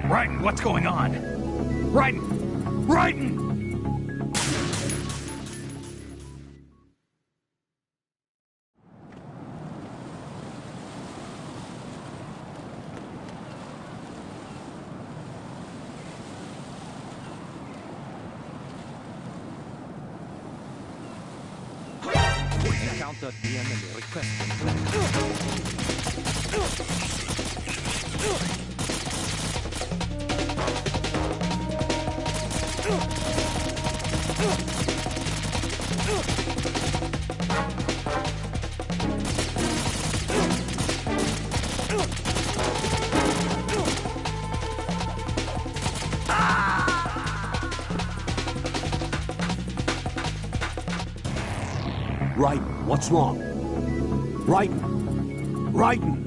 Raiden, what's going on? Raiden! Raiden! Counter the enemy requesting. Raiden, what's wrong? Raiden! Raiden!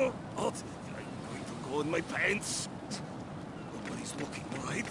I'm going to go in my pants. Nobody's looking, right?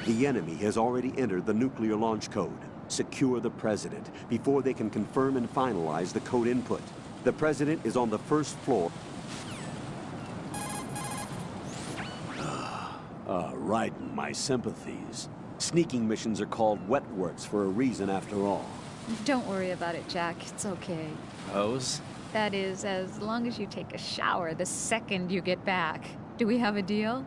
The enemy has already entered the nuclear launch code. Secure the President before they can confirm and finalize the code input. The President is on the first floor. Raiden, my sympathies. Sneaking missions are called wet works for a reason after all. Don't worry about it, Jack. It's okay. Hose? That is, as long as you take a shower the second you get back. Do we have a deal?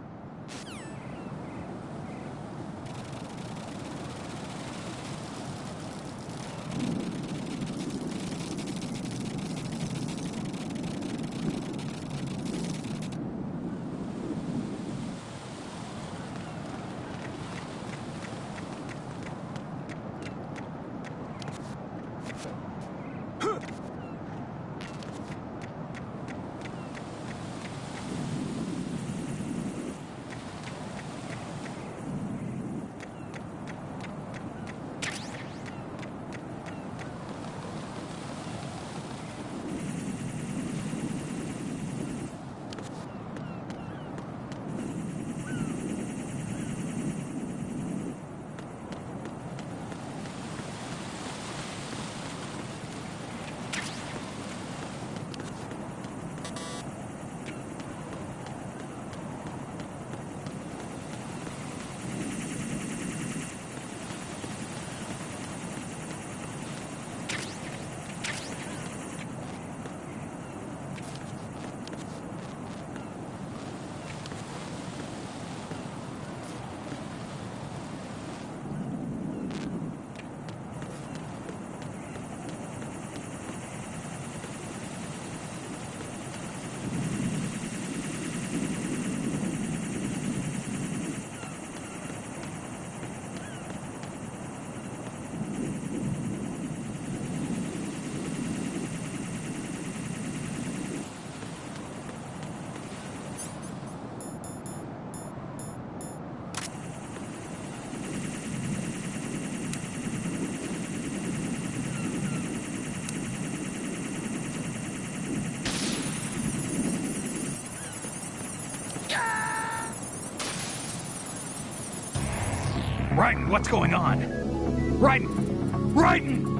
Raiden, what's going on? Raiden! Raiden!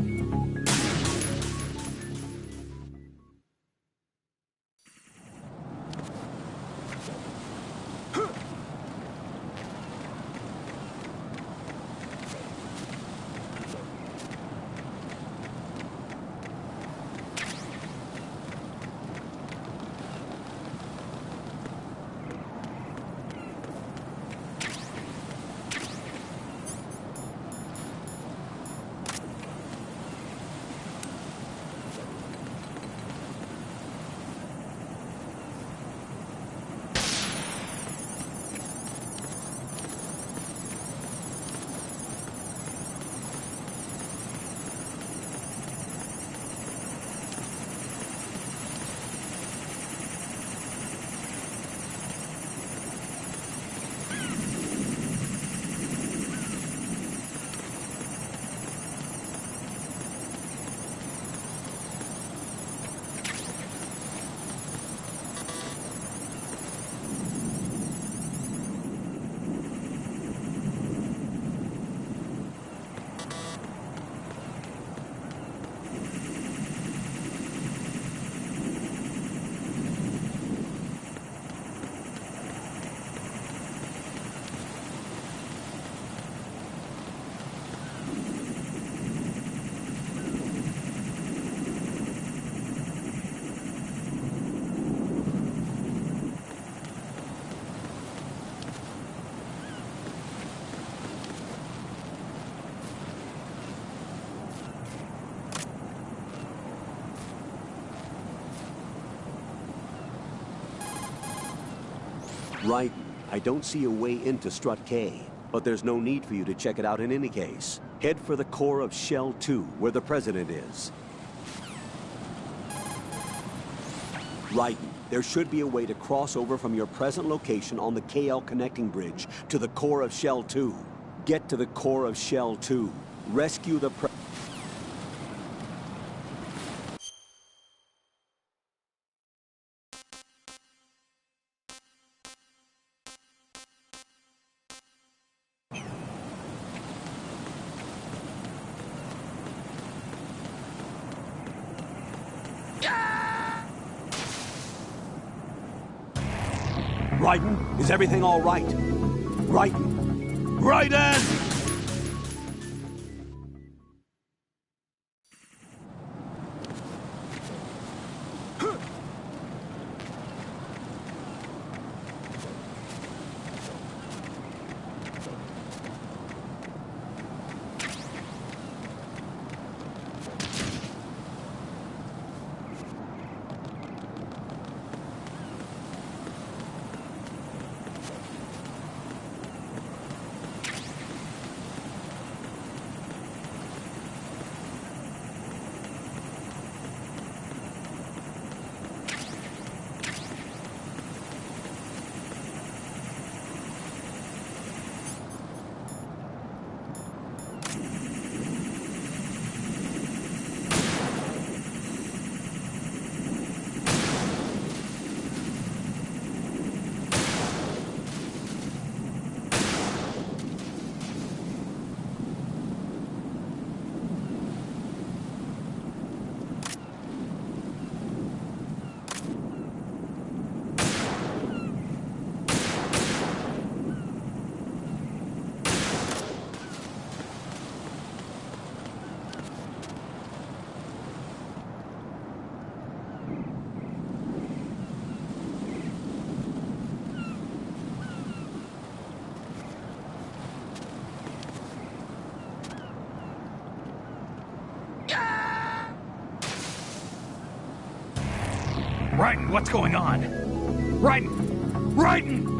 Right. I don't see a way into Strut K, but there's no need for you to check it out in any case. Head for the core of Shell 2, where the President is. Right. There should be a way to cross over from your present location on the KL connecting bridge to the core of Shell 2. Get to the core of Shell 2. Rescue the Raiden, is everything all right? Raiden! Raiden! Raiden, what's going on? Raiden! Raiden!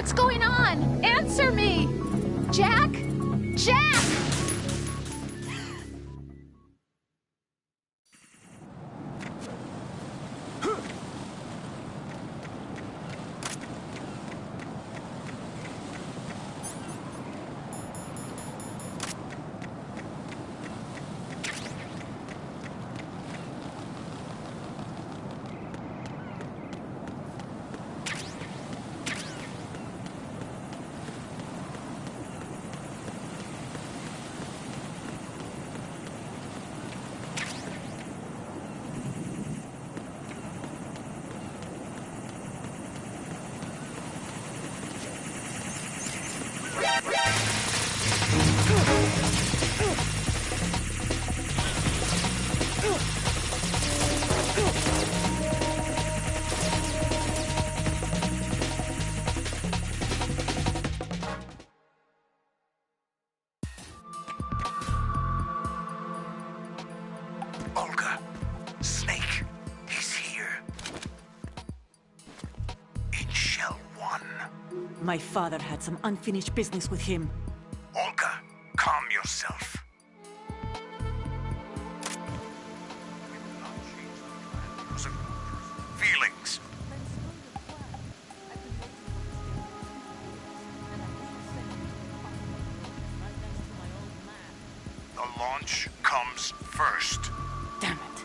What's going on? Answer me! Jack? Jack! Olga, Snake, he's here. In Shell 1. My father had some unfinished business with him. Olga, calm yourself. Feelings. The launch comes first. Damn it.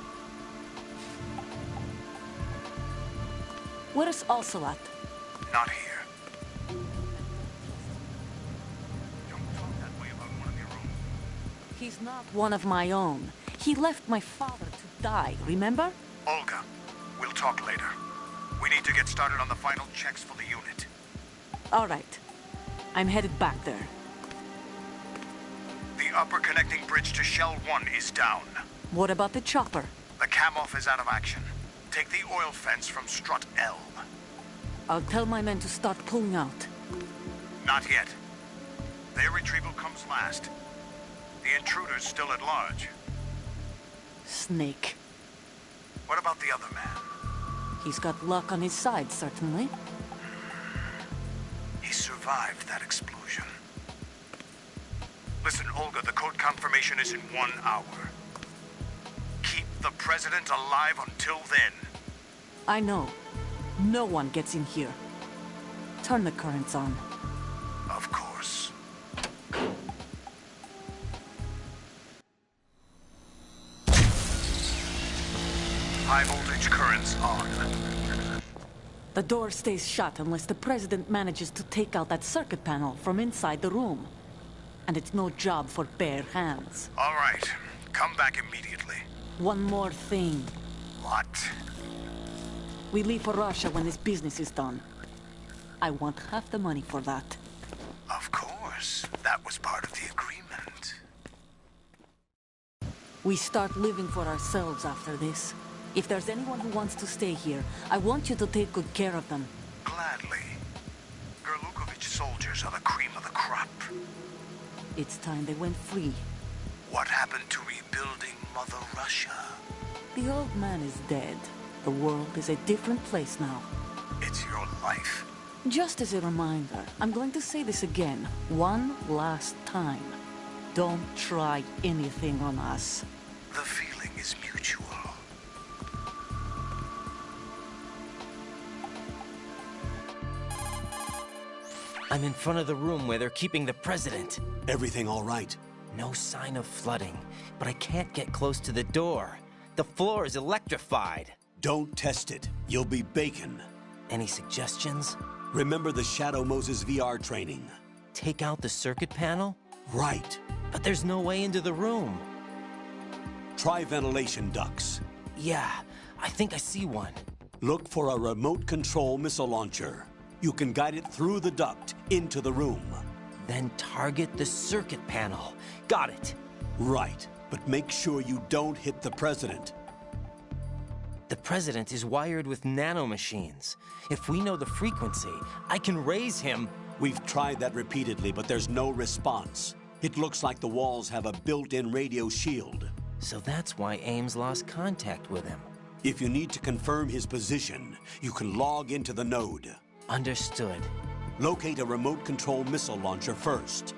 Where's Ocelot? Not here. Don't talk that way about one of your own. He's not one of my own. He left my father to die, remember? Olga, we'll talk later. We need to get started on the final checks for the unit. All right. I'm headed back there. The upper connecting bridge to Shell 1 is down. What about the chopper? The cam-off is out of action. Take the oil fence from strut L. I'll tell my men to start pulling out. Not yet. Their retrieval comes last. The intruder's still at large. Snake. What about the other man? He's got luck on his side, certainly. He survived that explosion. Listen, Olga, the code confirmation is in 1 hour. Keep the president alive until then. I know. No one gets in here. Turn the currents on. Of course. High voltage currents on. The door stays shut unless the president manages to take out that circuit panel from inside the room. And it's no job for bare hands. All right. Come back immediately. One more thing. What? We leave for Russia when this business is done. I want half the money for that. Of course. That was part of the agreement. We start living for ourselves after this. If there's anyone who wants to stay here, I want you to take good care of them. Gladly. Gerlukovich soldiers are the cream of the crop. It's time they went free. What happened to rebuilding Mother Russia? The old man is dead. The world is a different place now. It's your life. Just as a reminder, I'm going to say this again, one last time. Don't try anything on us. The feeling is mutual. I'm in front of the room where they're keeping the president. Everything all right? No sign of flooding, but I can't get close to the door. The floor is electrified. Don't test it. You'll be bacon. Any suggestions? Remember the Shadow Moses VR training? Take out the circuit panel? Right. But there's no way into the room. Try ventilation ducts. Yeah, I think I see one. Look for a remote control missile launcher. You can guide it through the duct into the room. Then target the circuit panel. Got it. Right, but make sure you don't hit the president. The president is wired with nanomachines. If we know the frequency, I can raise him. We've tried that repeatedly, but there's no response. It looks like the walls have a built-in radio shield. So that's why Ames lost contact with him. If you need to confirm his position, you can log into the node. Understood. Locate a remote control missile launcher first.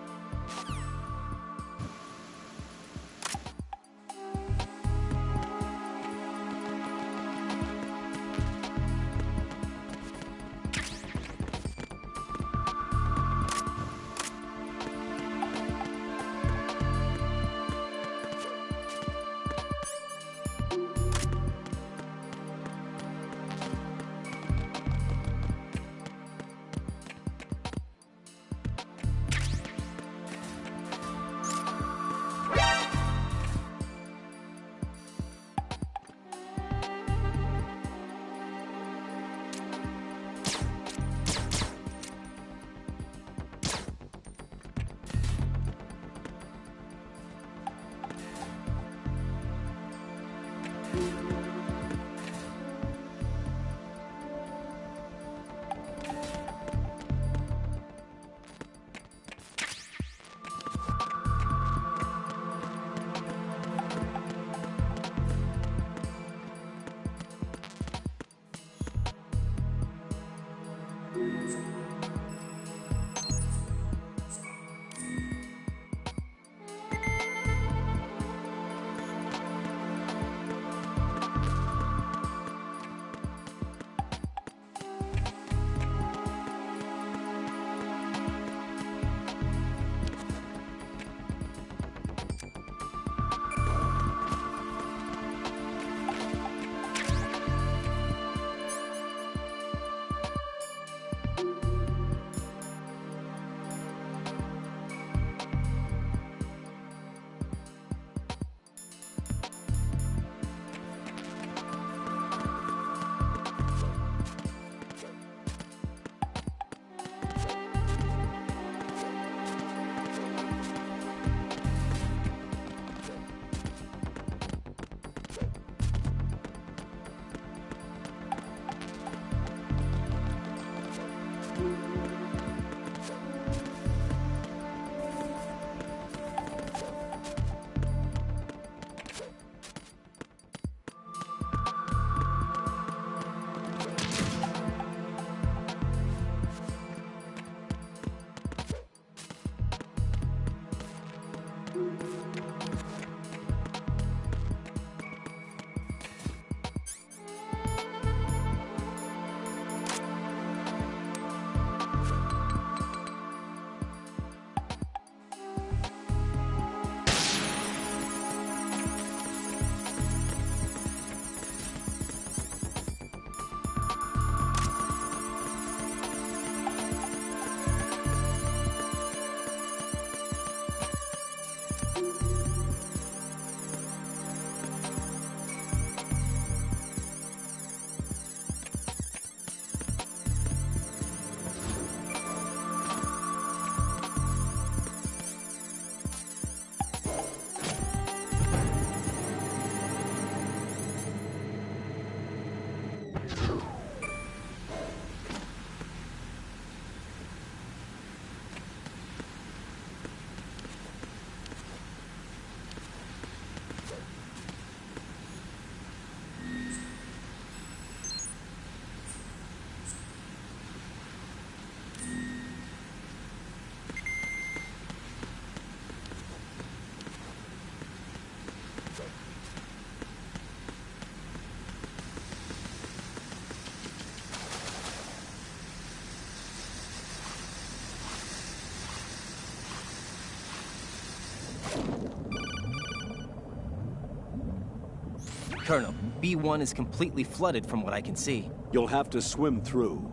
Colonel, B1 is completely flooded from what I can see. You'll have to swim through.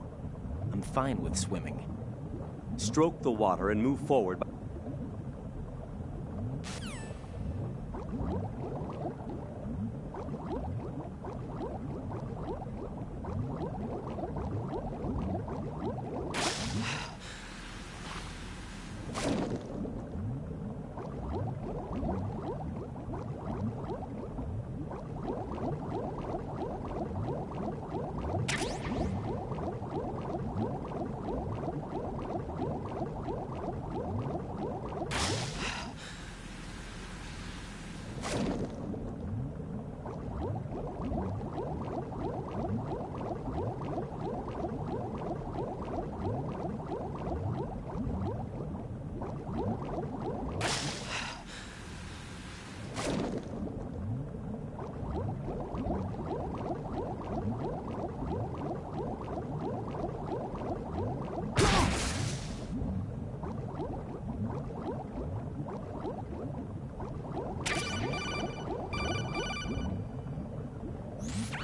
I'm fine with swimming. Stroke the water and move forward.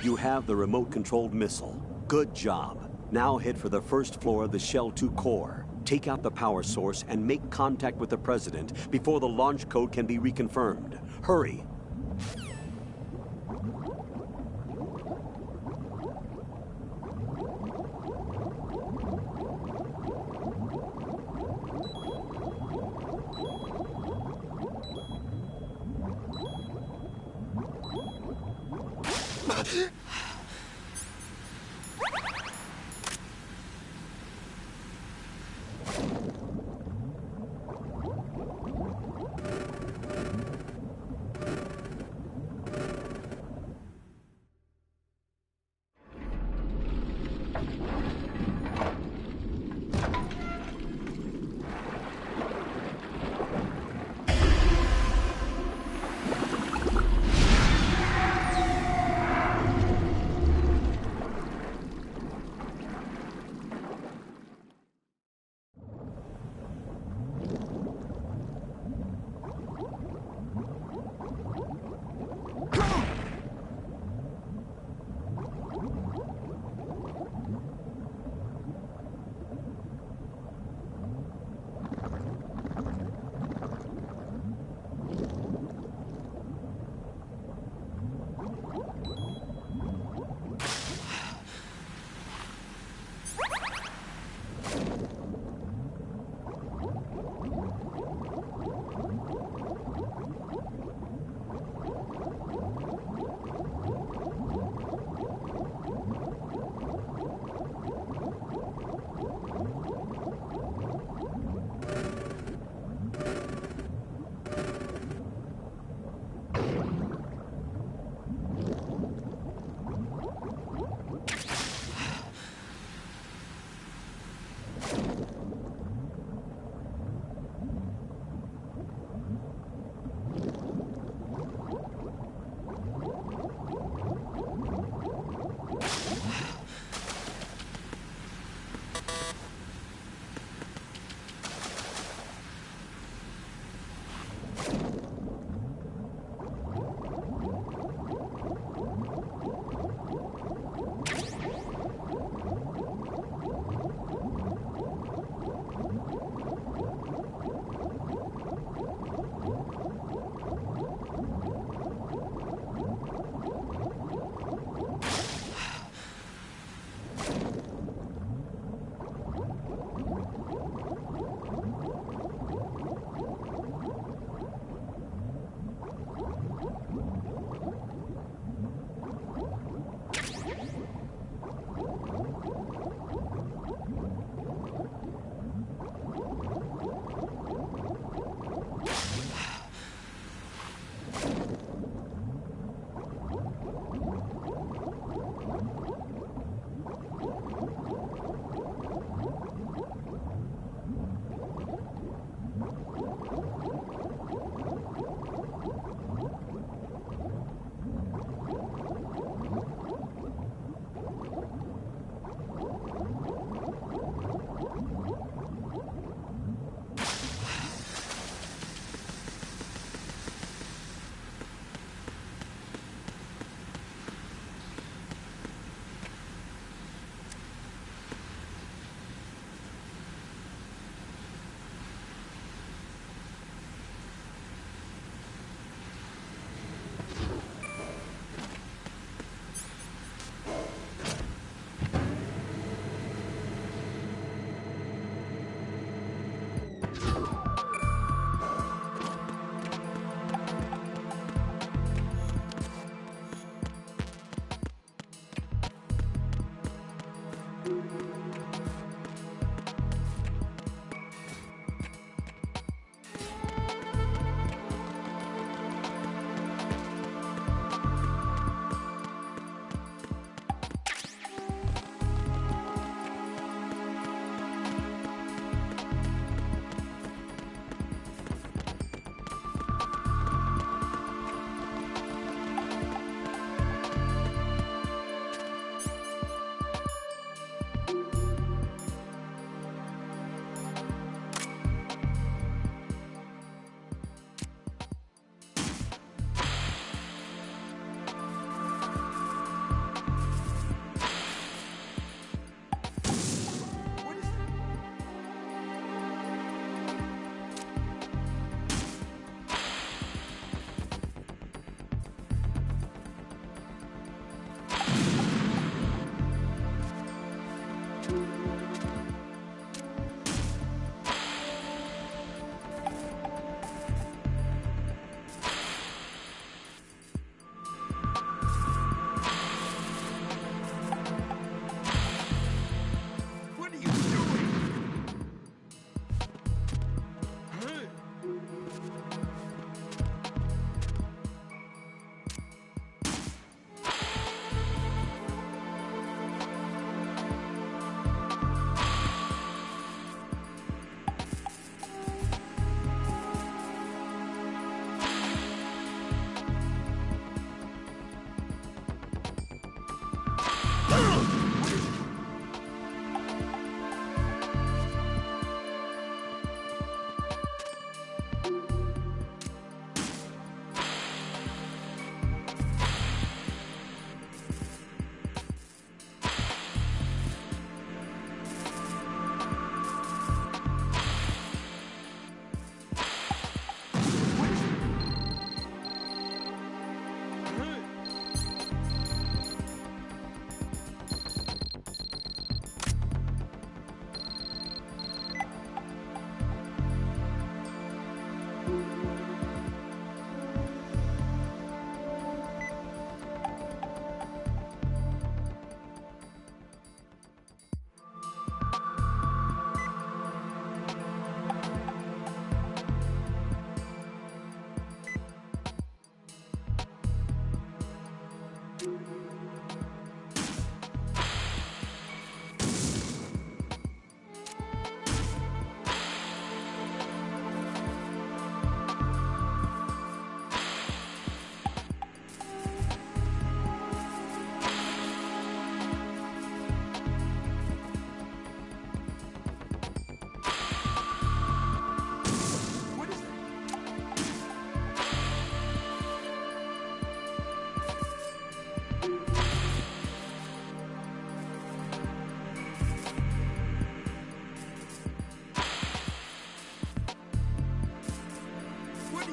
You have the remote-controlled missile. Good job. Now head for the first floor of the Shell 2 core. Take out the power source and make contact with the President before the launch code can be reconfirmed. Hurry.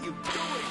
are you doing?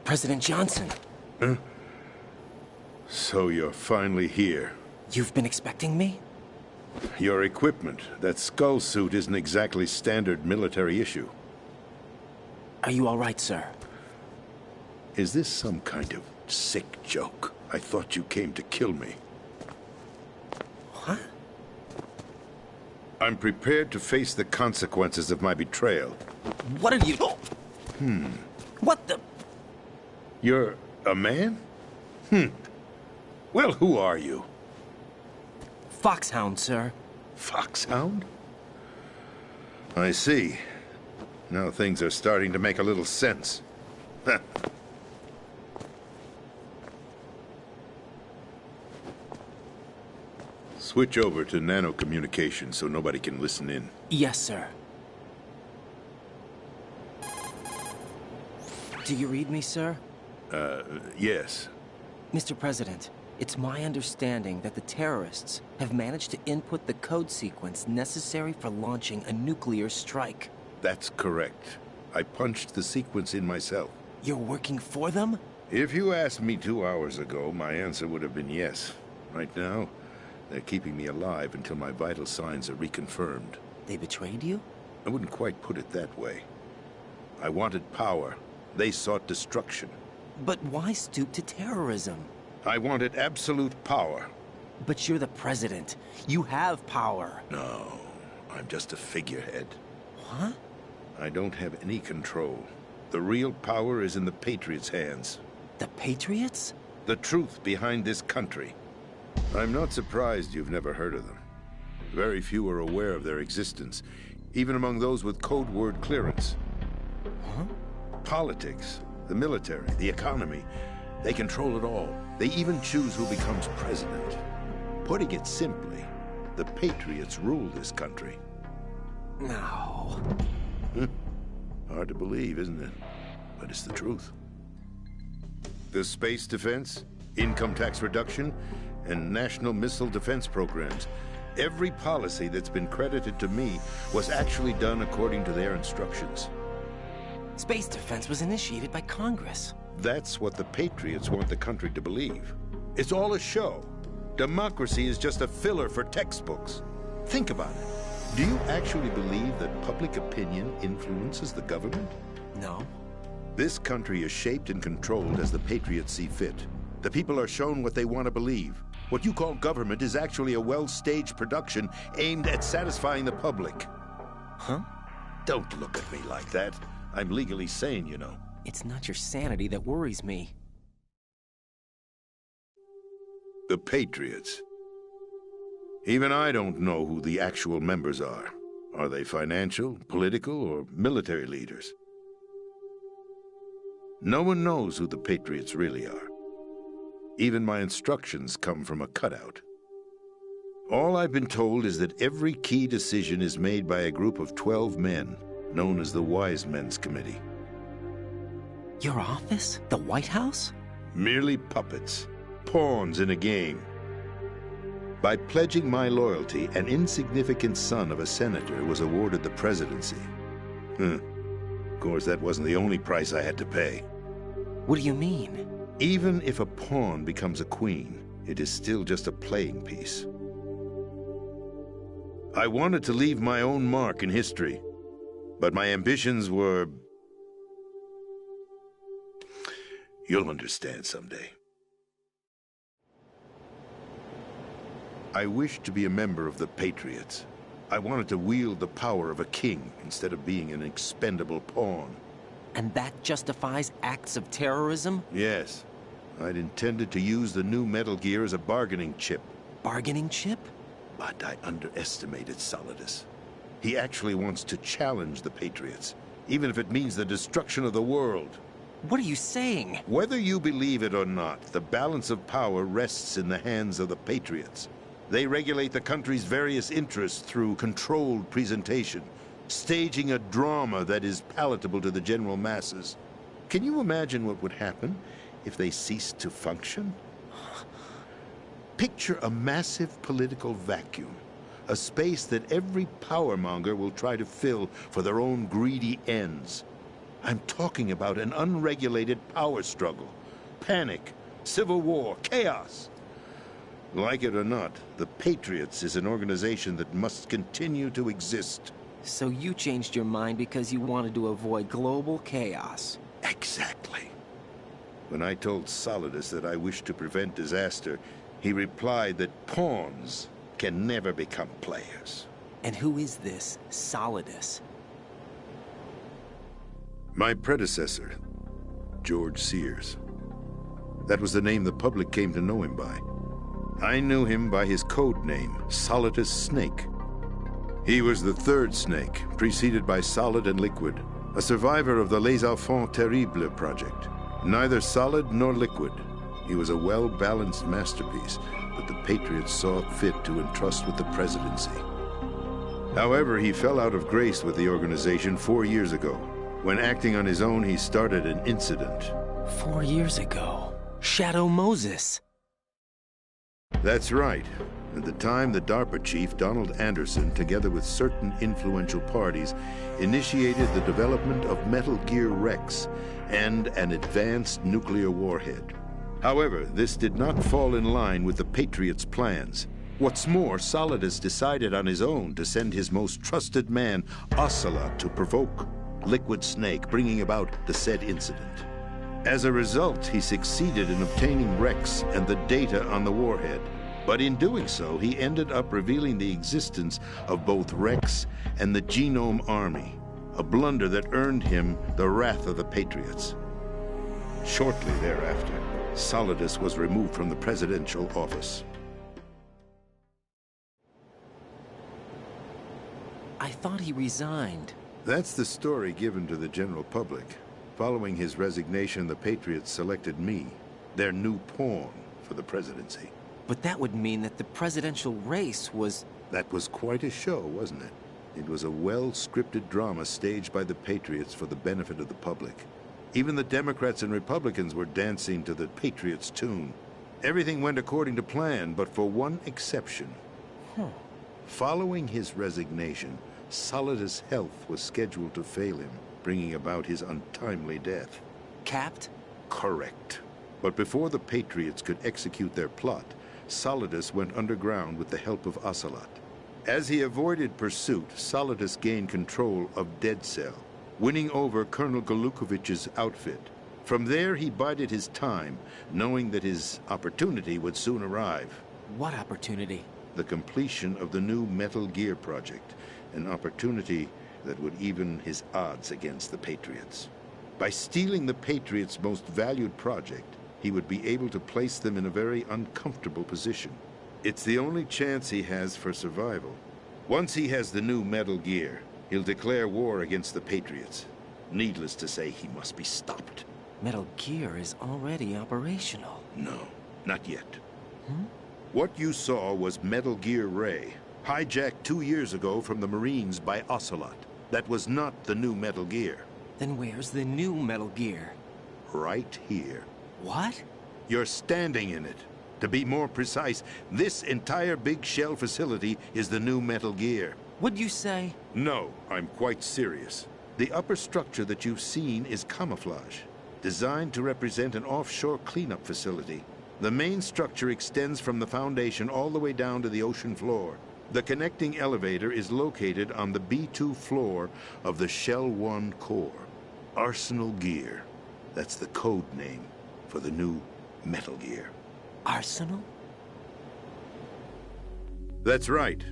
President Johnson. Huh? So you're finally here. You've been expecting me? Your equipment, that skull suit isn't exactly standard military issue. Are you all right, sir? Is this some kind of sick joke? I thought you came to kill me. What? I'm prepared to face the consequences of my betrayal. What are you... What the... You're a man? Well, who are you? Foxhound, sir. Foxhound? I see. Now things are starting to make a little sense. Switch over to nano-communication so nobody can listen in. Yes, sir. Do you read me, sir? Yes. Mr. President, it's my understanding that the terrorists have managed to input the code sequence necessary for launching a nuclear strike. That's correct. I punched the sequence in myself. You're working for them? If you asked me 2 hours ago, my answer would have been yes. Right now, they're keeping me alive until my vital signs are reconfirmed. They betrayed you? I wouldn't quite put it that way. I wanted power. They sought destruction. But why stoop to terrorism? I wanted absolute power. But you're the president. You have power. No, I'm just a figurehead. What? I don't have any control. The real power is in the Patriots' hands. The Patriots? The truth behind this country. I'm not surprised you've never heard of them. Very few are aware of their existence, even among those with code word clearance. Huh? Politics, the military, the economy, they control it all. They even choose who becomes president. Putting it simply, the Patriots rule this country. No. Hard to believe, isn't it? But it's the truth. The space defense, income tax reduction, and national missile defense programs. Every policy that's been credited to me was actually done according to their instructions. Space defense was initiated by Congress. That's what the Patriots want the country to believe. It's all a show. Democracy is just a filler for textbooks. Think about it. Do you actually believe that public opinion influences the government? No. This country is shaped and controlled as the Patriots see fit. The people are shown what they want to believe. What you call government is actually a well-staged production aimed at satisfying the public. Huh? Don't look at me like that. I'm legally sane, you know. It's not your sanity that worries me. The Patriots. Even I don't know who the actual members are. Are they financial, political, or military leaders? No one knows who the Patriots really are. Even my instructions come from a cutout. All I've been told is that every key decision is made by a group of 12 men, known as the Wise Men's Committee. Your office? The White House? Merely puppets, pawns in a game. By pledging my loyalty, an insignificant son of a senator was awarded the presidency. Of course, that wasn't the only price I had to pay. What do you mean? Even if a pawn becomes a queen, it is still just a playing piece. I wanted to leave my own mark in history, but my ambitions were... You'll understand someday. I wished to be a member of the Patriots. I wanted to wield the power of a king instead of being an expendable pawn. And that justifies acts of terrorism? Yes. I'd intended to use the new Metal Gear as a bargaining chip. Bargaining chip? But I underestimated Solidus. He actually wants to challenge the Patriots, even if it means the destruction of the world. What are you saying? Whether you believe it or not, the balance of power rests in the hands of the Patriots. They regulate the country's various interests through controlled presentation, staging a drama that is palatable to the general masses. Can you imagine what would happen if they ceased to function? Picture a massive political vacuum, a space that every powermonger will try to fill for their own greedy ends. I'm talking about an unregulated power struggle, panic, civil war, chaos. Like it or not, the Patriots is an organization that must continue to exist. So you changed your mind because you wanted to avoid global chaos. Exactly. When I told Solidus that I wished to prevent disaster, he replied that pawns can never become players. And who is this Solidus? My predecessor, George Sears. That was the name the public came to know him by. I knew him by his code name, Solidus Snake. He was the third Snake, preceded by Solid and Liquid, a survivor of the Les Enfants Terribles project. Neither solid nor liquid, he was a well-balanced masterpiece that the Patriots saw fit to entrust with the presidency. However, he fell out of grace with the organization 4 years ago. When acting on his own, he started an incident. 4 years ago. Shadow Moses. That's right. At the time, the DARPA chief, Donald Anderson, together with certain influential parties, initiated the development of Metal Gear Rex and an advanced nuclear warhead. However, this did not fall in line with the Patriots' plans. What's more, Solidus decided on his own to send his most trusted man, Ocelot, to provoke Liquid Snake, bringing about the said incident. As a result, he succeeded in obtaining Rex and the data on the warhead. But in doing so, he ended up revealing the existence of both Rex and the Genome Army, a blunder that earned him the wrath of the Patriots. Shortly thereafter, Solidus was removed from the presidential office. I thought he resigned. That's the story given to the general public. Following his resignation, the Patriots selected me, their new pawn for the presidency. But that would mean that the presidential race was... That was quite a show, wasn't it? It was a well-scripted drama staged by the Patriots for the benefit of the public. Even the Democrats and Republicans were dancing to the Patriots' tune. Everything went according to plan, but for one exception. Following his resignation, Solidus' health was scheduled to fail him, bringing about his untimely death. Capped? Correct. But before the Patriots could execute their plot, Solidus went underground with the help of Ocelot. As he avoided pursuit, Solidus gained control of Dead Cell, winning over Colonel Golukovich's outfit. From there, he bided his time, knowing that his opportunity would soon arrive. What opportunity? The completion of the new Metal Gear project, an opportunity that would even his odds against the Patriots. By stealing the Patriots' most valued project, he would be able to place them in a very uncomfortable position. It's the only chance he has for survival. Once he has the new Metal Gear, he'll declare war against the Patriots. Needless to say, he must be stopped. Metal Gear is already operational. No, not yet. What you saw was Metal Gear Ray, hijacked 2 years ago from the Marines by Ocelot. That was not the new Metal Gear. Then where's the new Metal Gear? Right here. What? You're standing in it. To be more precise, this entire big shell facility is the new Metal Gear. What'd you say? No, I'm quite serious. The upper structure that you've seen is camouflage, designed to represent an offshore cleanup facility. The main structure extends from the foundation all the way down to the ocean floor. The connecting elevator is located on the B2 floor of the Shell 1 core. Arsenal Gear. That's the code name for the new Metal Gear. Arsenal? That's right.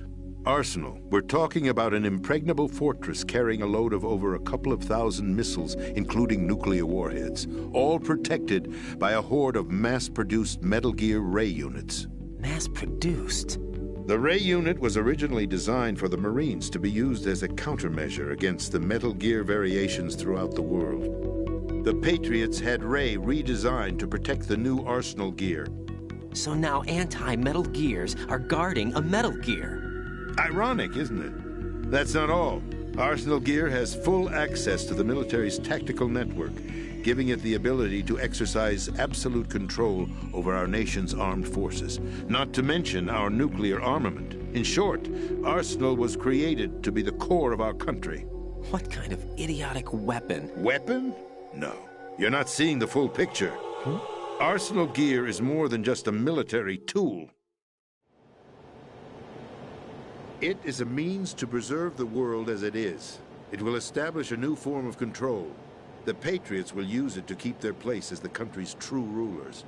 Arsenal. We're talking about an impregnable fortress carrying a load of over a couple of thousand missiles, including nuclear warheads, all protected by a horde of mass-produced Metal Gear Ray units. Mass-produced? The Ray unit was originally designed for the Marines to be used as a countermeasure against the Metal Gear variations throughout the world. The Patriots had Ray redesigned to protect the new Arsenal gear. So now anti-Metal Gears are guarding a Metal Gear. Ironic, isn't it? That's not all. Arsenal Gear has full access to the military's tactical network, giving it the ability to exercise absolute control over our nation's armed forces, not to mention our nuclear armament. In short, Arsenal was created to be the core of our country. What kind of idiotic weapon? Weapon? No. You're not seeing the full picture. Arsenal Gear is more than just a military tool. It is a means to preserve the world as it is. It will establish a new form of control. The Patriots will use it to keep their place as the country's true rulers.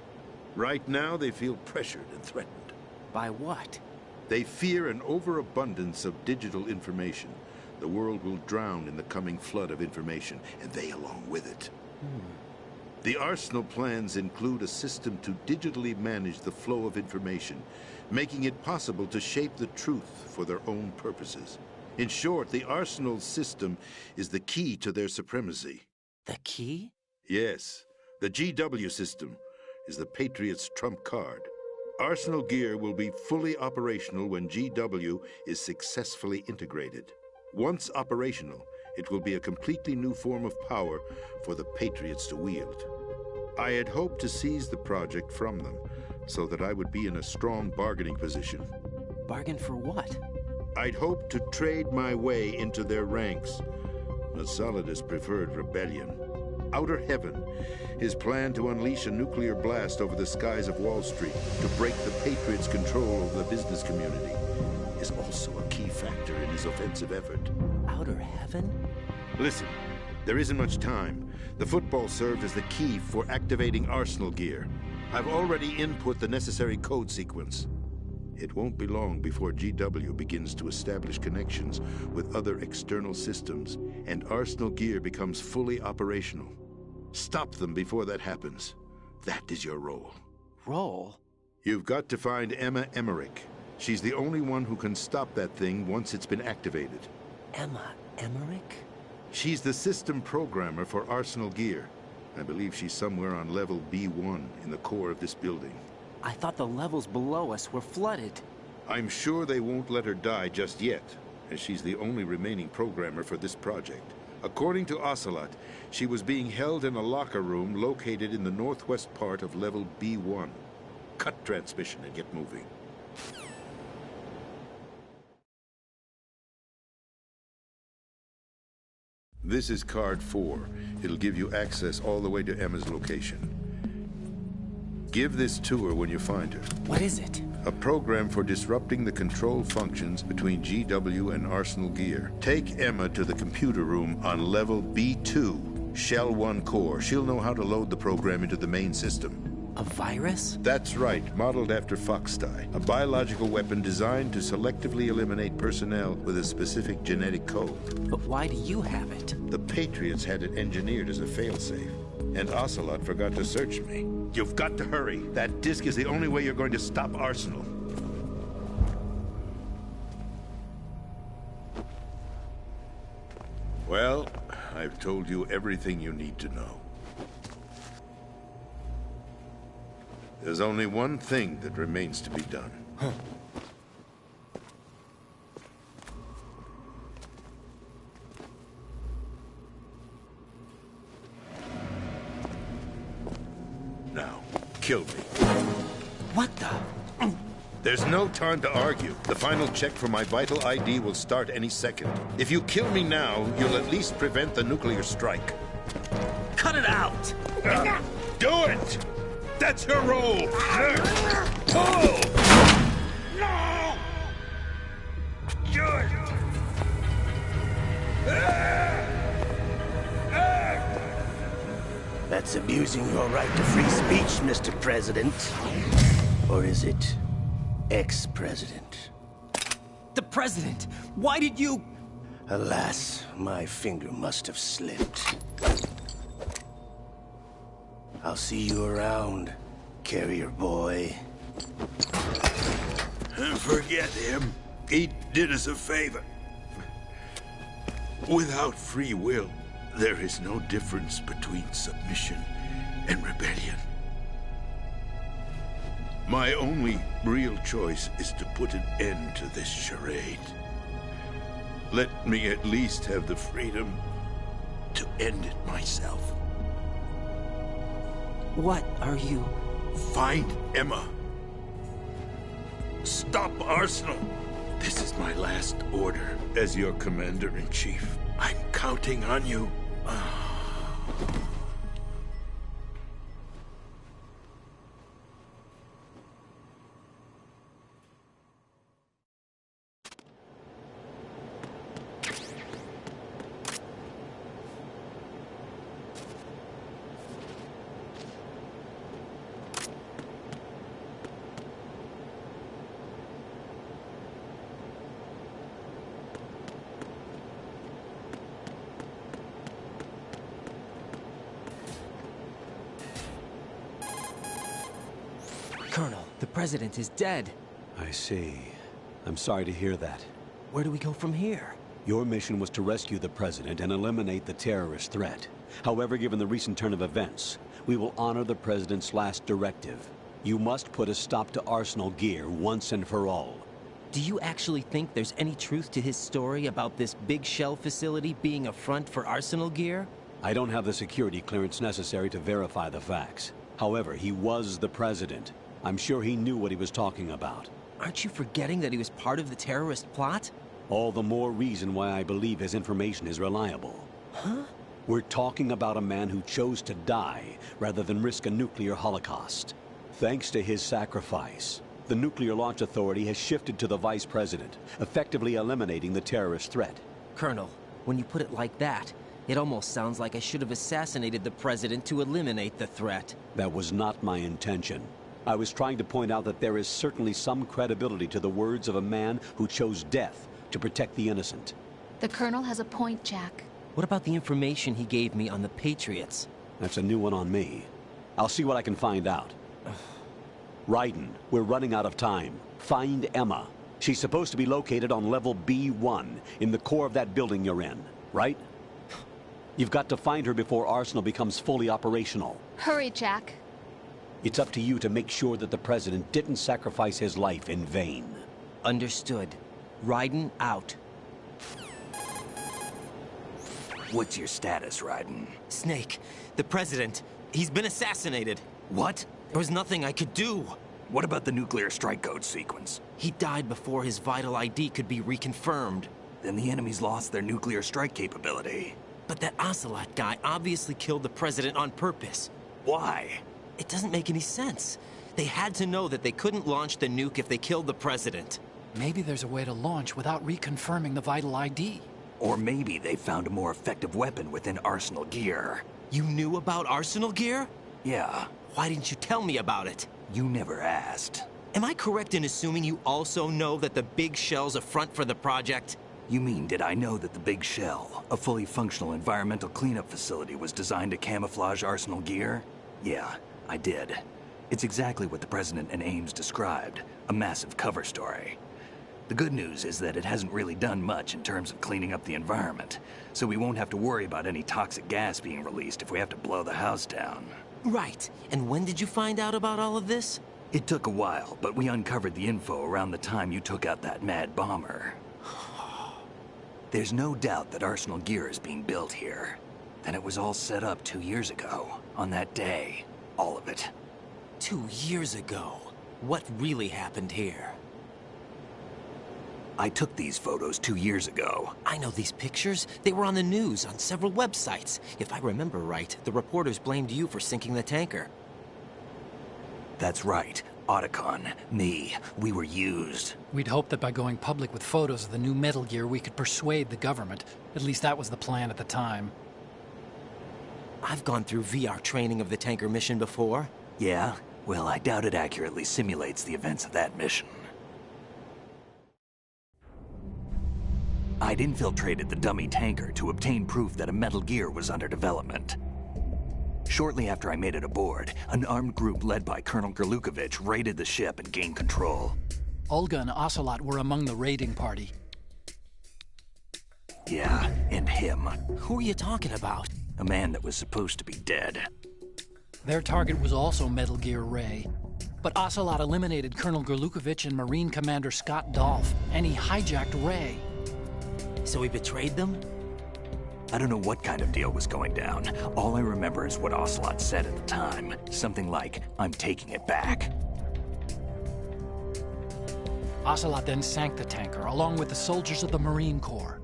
Right now, they feel pressured and threatened. By what? They fear an overabundance of digital information. The world will drown in the coming flood of information, and they along with it. The Arsenal plans include a system to digitally manage the flow of information, making it possible to shape the truth for their own purposes. In short, the Arsenal system is the key to their supremacy. The key? Yes. The GW system is the Patriots' trump card. Arsenal Gear will be fully operational when GW is successfully integrated. Once operational, it will be a completely new form of power for the Patriots to wield. I had hoped to seize the project from them, so that I would be in a strong bargaining position. Bargain for what? I'd hoped to trade my way into their ranks, but Solidus preferred rebellion. Outer Heaven, his plan to unleash a nuclear blast over the skies of Wall Street to break the Patriots' control over the business community, is also a key factor in his offensive effort. Outer Heaven? Listen, there isn't much time. The football served as the key for activating Arsenal Gear. I've already input the necessary code sequence. It won't be long before GW begins to establish connections with other external systems, and Arsenal Gear becomes fully operational. Stop them before that happens. That is your role. Role? You've got to find Emma Emmerich. She's the only one who can stop that thing once it's been activated. Emma Emmerich? She's the system programmer for Arsenal Gear. I believe she's somewhere on level B1 in the core of this building. I thought the levels below us were flooded. I'm sure they won't let her die just yet, as she's the only remaining programmer for this project. According to Ocelot, she was being held in a locker room located in the northwest part of level B1. Cut transmission and get moving. This is card 4. It'll give you access all the way to Emma's location. Give this to her when you find her. What is it? A program for disrupting the control functions between GW and Arsenal Gear. Take Emma to the computer room on level B2, Shell 1 core. She'll know how to load the program into the main system. A virus? That's right, modeled after Foxdie. A biological weapon designed to selectively eliminate personnel with a specific genetic code. But why do you have it? The Patriots had it engineered as a failsafe, and Ocelot forgot to search me. You've got to hurry. That disk is the only way you're going to stop Arsenal. Well, I've told you everything you need to know. There's only one thing that remains to be done. Now, kill me. What the? There's no time to argue. The final check for my vital ID will start any second. If you kill me now, you'll at least prevent the nuclear strike. Cut it out! Do it! That's your role! Pull! No! Do it! That's abusing your right to free speech, Mr. President. Or is it ex-president? the President! Why did you... Alas, my finger must have slipped. I'll see you around, carrier boy. Forget him. He did us a favor. Without free will, there is no difference between submission and rebellion. My only real choice is to put an end to this charade. Let me at least have the freedom to end it myself. What are you... Find Emma. Stop Arsenal. This is my last order as your commander-in-chief. I'm counting on you. Colonel, the President is dead. I see. I'm sorry to hear that. Where do we go from here? Your mission was to rescue the President and eliminate the terrorist threat. However, given the recent turn of events, we will honor the President's last directive. You must put a stop to Arsenal Gear once and for all. Do you actually think there's any truth to his story about this big shell facility being a front for Arsenal Gear? I don't have the security clearance necessary to verify the facts. However, he was the President. I'm sure he knew what he was talking about. Aren't you forgetting that he was part of the terrorist plot? All the more reason why I believe his information is reliable. Huh? We're talking about a man who chose to die rather than risk a nuclear holocaust. Thanks to his sacrifice, the Nuclear Launch Authority has shifted to the Vice President, effectively eliminating the terrorist threat. Colonel, when you put it like that, it almost sounds like I should have assassinated the President to eliminate the threat. That was not my intention. I was trying to point out that there is certainly some credibility to the words of a man who chose death to protect the innocent. The Colonel has a point, Jack. What about the information he gave me on the Patriots? That's a new one on me. I'll see what I can find out. Raiden, we're running out of time. Find Emma. She's supposed to be located on level B1, in the core of that building you're in, right? You've got to find her before Arsenal becomes fully operational. Hurry, Jack. It's up to you to make sure that the President didn't sacrifice his life in vain. Understood. Raiden out. What's your status, Raiden? Snake, the President, he's been assassinated. What? There was nothing I could do. What about the nuclear strike code sequence? He died before his vital ID could be reconfirmed. Then the enemy's lost their nuclear strike capability. But that Ocelot guy obviously killed the President on purpose. Why? It doesn't make any sense. They had to know that they couldn't launch the nuke if they killed the President. Maybe there's a way to launch without reconfirming the vital ID. Or maybe they found a more effective weapon within Arsenal Gear. You knew about Arsenal Gear? Yeah. Why didn't you tell me about it? You never asked. Am I correct in assuming you also know that the Big Shell's a front for the project? You mean, did I know that the Big Shell, a fully functional environmental cleanup facility, was designed to camouflage Arsenal Gear? Yeah, I did. It's exactly what the President and Ames described, a massive cover story. The good news is that it hasn't really done much in terms of cleaning up the environment, so we won't have to worry about any toxic gas being released if we have to blow the house down. Right. And when did you find out about all of this? It took a while, but we uncovered the info around the time you took out that mad bomber. There's no doubt that Arsenal Gear is being built here. Then it was all set up 2 years ago, on that day. All of it. 2 years ago? What really happened here? I took these photos 2 years ago. I know these pictures. They were on the news, on several websites. If I remember right, the reporters blamed you for sinking the tanker. That's right. Otacon, me, we were used. We'd hoped that by going public with photos of the new Metal Gear, we could persuade the government. At least that was the plan at the time. I've gone through VR training of the tanker mission before. Yeah? Well, I doubt it accurately simulates the events of that mission. I'd infiltrated the dummy tanker to obtain proof that a Metal Gear was under development. Shortly after I made it aboard, an armed group led by Colonel Gerlukovich raided the ship and gained control. Olga and Ocelot were among the raiding party. Yeah, and him. Who are you talking about? A man that was supposed to be dead. Their target was also Metal Gear Ray. But Ocelot eliminated Colonel Gerlukovich and Marine Commander Scott Dolph, and he hijacked Ray. So he betrayed them? I don't know what kind of deal was going down. All I remember is what Ocelot said at the time. Something like, "I'm taking it back." Ocelot then sank the tanker, along with the soldiers of the Marine Corps.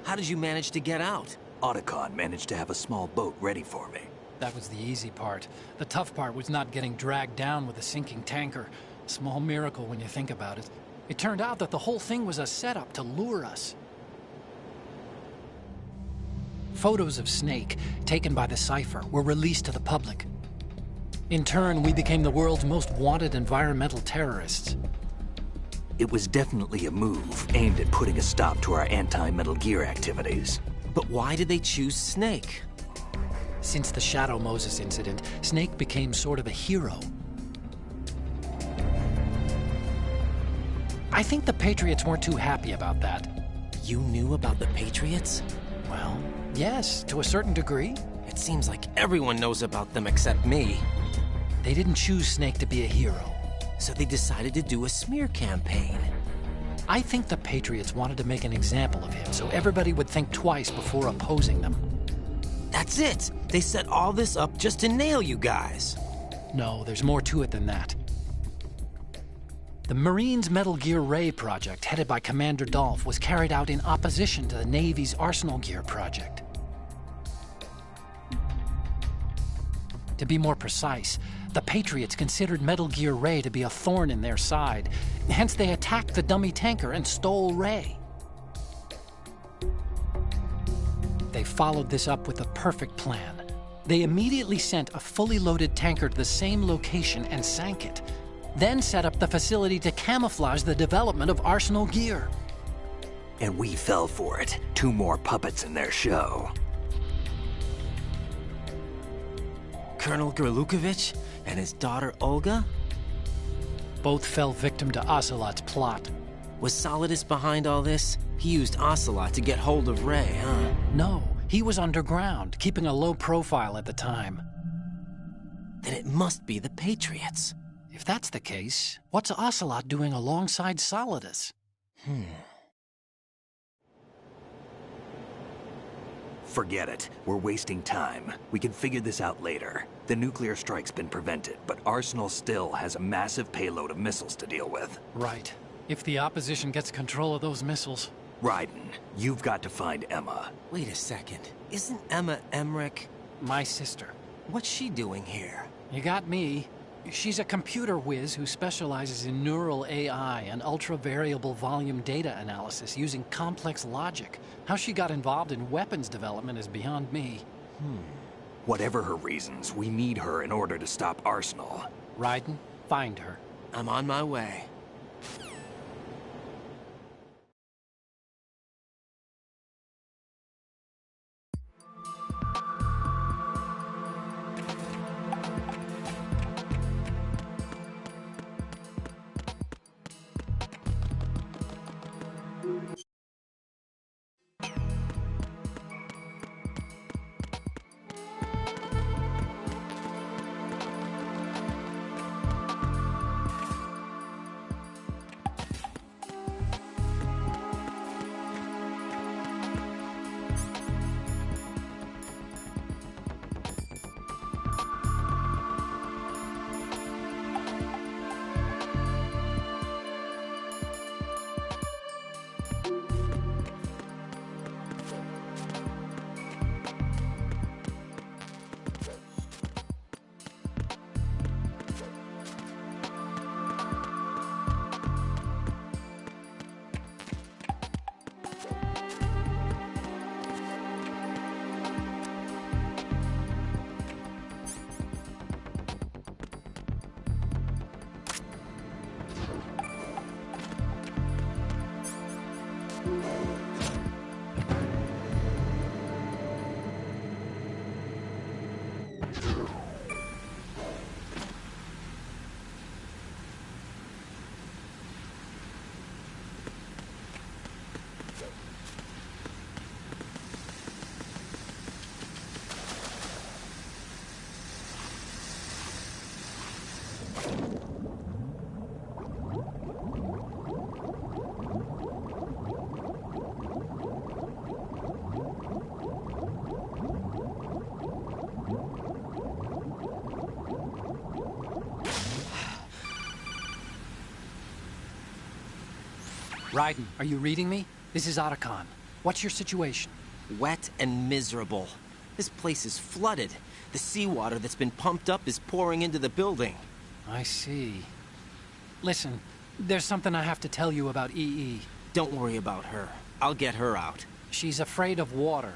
How did you manage to get out? Otacon managed to have a small boat ready for me. That was the easy part. The tough part was not getting dragged down with a sinking tanker. Small miracle when you think about it. It turned out that the whole thing was a setup to lure us. Photos of Snake, taken by the Cypher, were released to the public. In turn, we became the world's most wanted environmental terrorists. It was definitely a move aimed at putting a stop to our anti-Metal Gear activities. But why did they choose Snake? Since the Shadow Moses incident, Snake became sort of a hero. I think the Patriots weren't too happy about that. You knew about the Patriots? Well, yes, to a certain degree. It seems like everyone knows about them except me. They didn't choose Snake to be a hero. So they decided to do a smear campaign. I think the Patriots wanted to make an example of him so everybody would think twice before opposing them. That's it! They set all this up just to nail you guys. No, there's more to it than that. The Marines' Metal Gear Ray project, headed by Commander Dolph, was carried out in opposition to the Navy's Arsenal Gear project. To be more precise, the Patriots considered Metal Gear Ray to be a thorn in their side. Hence, they attacked the dummy tanker and stole Ray. They followed this up with a perfect plan. They immediately sent a fully loaded tanker to the same location and sank it, then set up the facility to camouflage the development of Arsenal Gear. And we fell for it. 2 more puppets in their show. Colonel Gerlukovich and his daughter Olga? Both fell victim to Ocelot's plot. Was Solidus behind all this? He used Ocelot to get hold of Ray, huh? No, he was underground, keeping a low profile at the time. Then it must be the Patriots. If that's the case, what's Ocelot doing alongside Solidus? Forget it. We're wasting time. We can figure this out later. The nuclear strike's been prevented, but Arsenal still has a massive payload of missiles to deal with. Right. If the opposition gets control of those missiles... Raiden, you've got to find Emma. Wait a second. Isn't Emma Emmerich... my sister? What's she doing here? You got me. She's a computer whiz who specializes in neural AI and ultra-variable volume data analysis using complex logic. How she got involved in weapons development is beyond me. Whatever her reasons, we need her in order to stop Arsenal. Raiden, find her. I'm on my way. Raiden, are you reading me? This is Otacon. What's your situation? Wet and miserable. This place is flooded. The seawater that's been pumped up is pouring into the building. I see. Listen, there's something I have to tell you about EE. Don't worry about her. I'll get her out. She's afraid of water.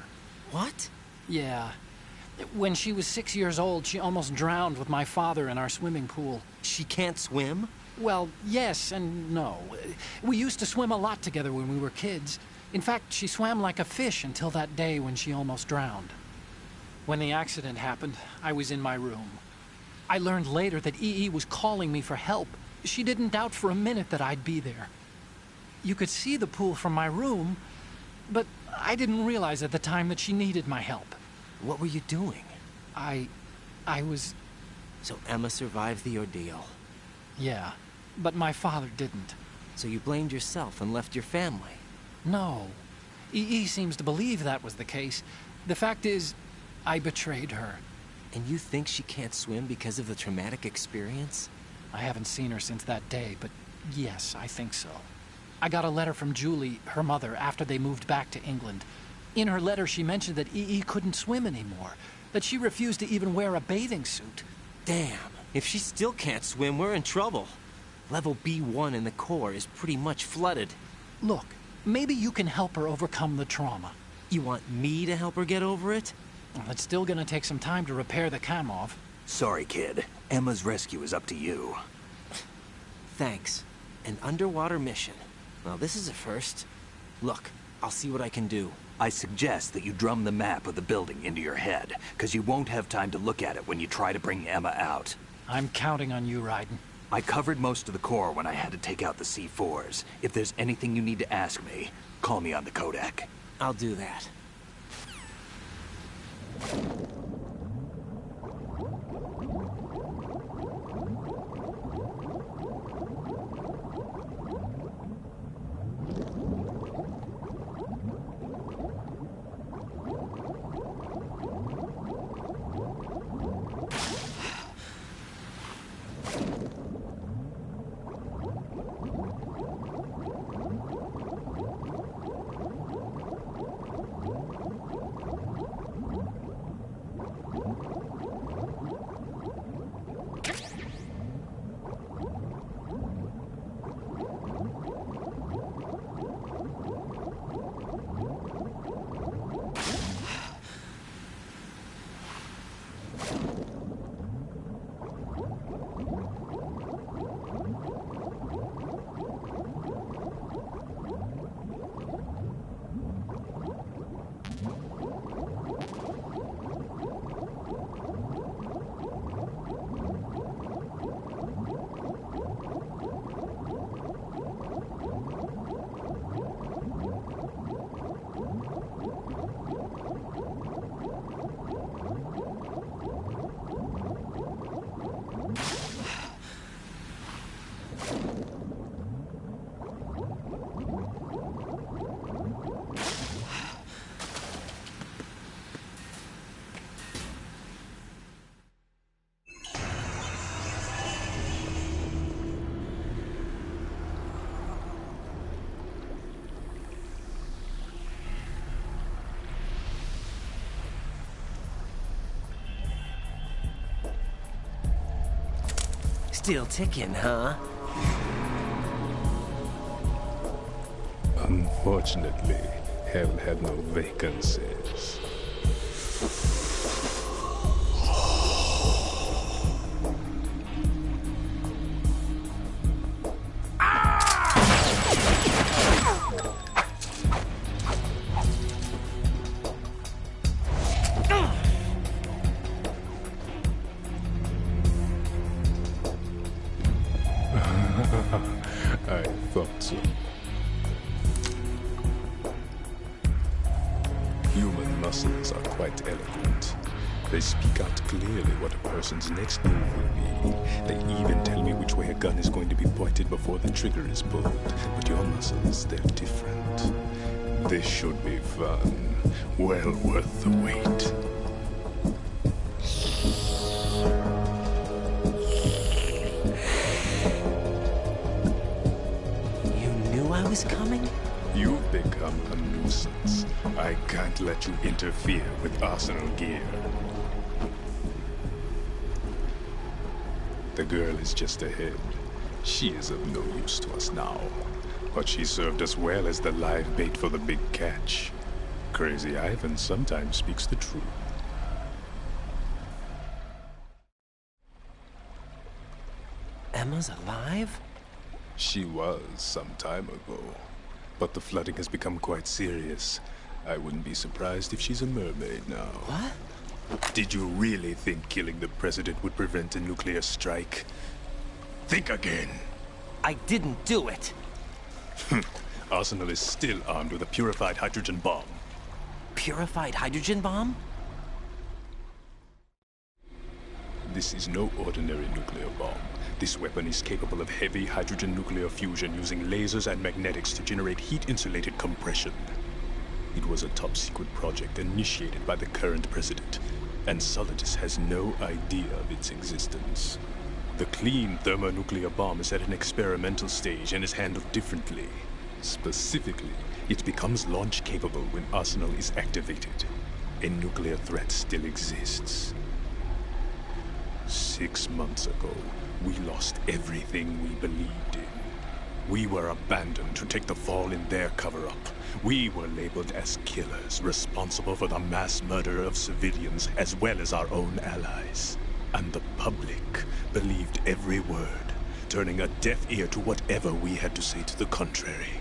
What? Yeah. When she was 6 years old, she almost drowned with my father in our swimming pool. She can't swim? Well, yes and no. We used to swim a lot together when we were kids. In fact, she swam like a fish until that day when she almost drowned. When the accident happened, I was in my room. I learned later that EE was calling me for help. She didn't doubt for a minute that I'd be there. You could see the pool from my room, but I didn't realize at the time that she needed my help. What were you doing? I was... So Emma survived the ordeal. Yeah, but my father didn't. So you blamed yourself and left your family? No. EE seems to believe that was the case. The fact is, I betrayed her. And you think she can't swim because of the traumatic experience? I haven't seen her since that day, but yes, I think so. I got a letter from Julie, her mother, after they moved back to England. In her letter, she mentioned that EE couldn't swim anymore, that she refused to even wear a bathing suit. Damn, if she still can't swim, we're in trouble. Level B1 in the core is pretty much flooded. Look, maybe you can help her overcome the trauma. You want me to help her get over it? Well, it's still gonna take some time to repair the Kamov. Sorry, kid. Emma's rescue is up to you. Thanks. An underwater mission. Well, this is a first. Look, I'll see what I can do. I suggest that you drum the map of the building into your head, because you won't have time to look at it when you try to bring Emma out. I'm counting on you, Raiden. I covered most of the core when I had to take out the C4s. If there's anything you need to ask me, call me on the Kodak. I'll do that. Still ticking, huh? Unfortunately, hell had no vacancies. I thought so. Human muscles are quite eloquent. They speak out clearly what a person's next move will be. They even tell me which way a gun is going to be pointed before the trigger is pulled. But your muscles, they're different. This should be fun. Well worth the wait. was coming? You've become a nuisance. I can't let you interfere with Arsenal gear. The girl is just ahead. She is of no use to us now. But she served us well as the live bait for the big catch. Crazy Ivan sometimes speaks the truth. Emma's alive? She was some time ago. But the flooding has become quite serious. I wouldn't be surprised if she's a mermaid now. What? Did you really think killing the president would prevent a nuclear strike? Think again. I didn't do it. Arsenal is still armed with a purified hydrogen bomb. Purified hydrogen bomb? This is no ordinary nuclear bomb. This weapon is capable of heavy hydrogen nuclear fusion using lasers and magnetics to generate heat-insulated compression. It was a top-secret project initiated by the current president, and Solidus has no idea of its existence. The clean thermonuclear bomb is at an experimental stage and is handled differently. Specifically, it becomes launch-capable when Arsenal is activated. A nuclear threat still exists. 6 months ago, we lost everything we believed in. We were abandoned to take the fall in their cover-up. We were labeled as killers, responsible for the mass murder of civilians as well as our own allies. And the public believed every word, turning a deaf ear to whatever we had to say to the contrary.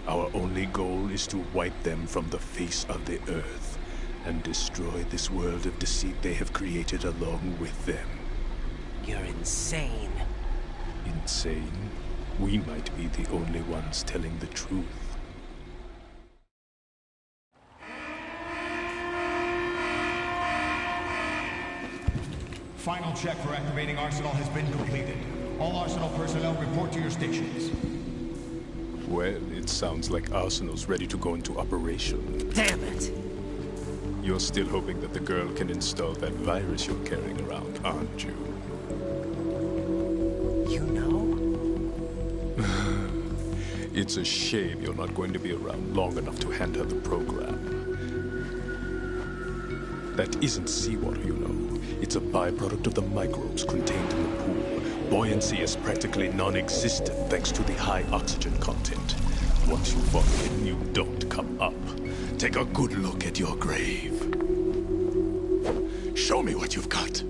Our only goal is to wipe them from the face of the earth and destroy this world of deceit they have created along with them. You're insane. Insane? We might be the only ones telling the truth. Final check for activating Arsenal has been completed. All Arsenal personnel report to your stations. Well, it sounds like Arsenal's ready to go into operation. Damn it! You're still hoping that the girl can install that virus you're carrying around, aren't you? You know? It's a shame you're not going to be around long enough to hand her the program. That isn't seawater, you know. It's a byproduct of the microbes contained in the pool. Buoyancy is practically non-existent thanks to the high oxygen content. Once you fall in, you don't come up. Take a good look at your grave. Show me what you've got.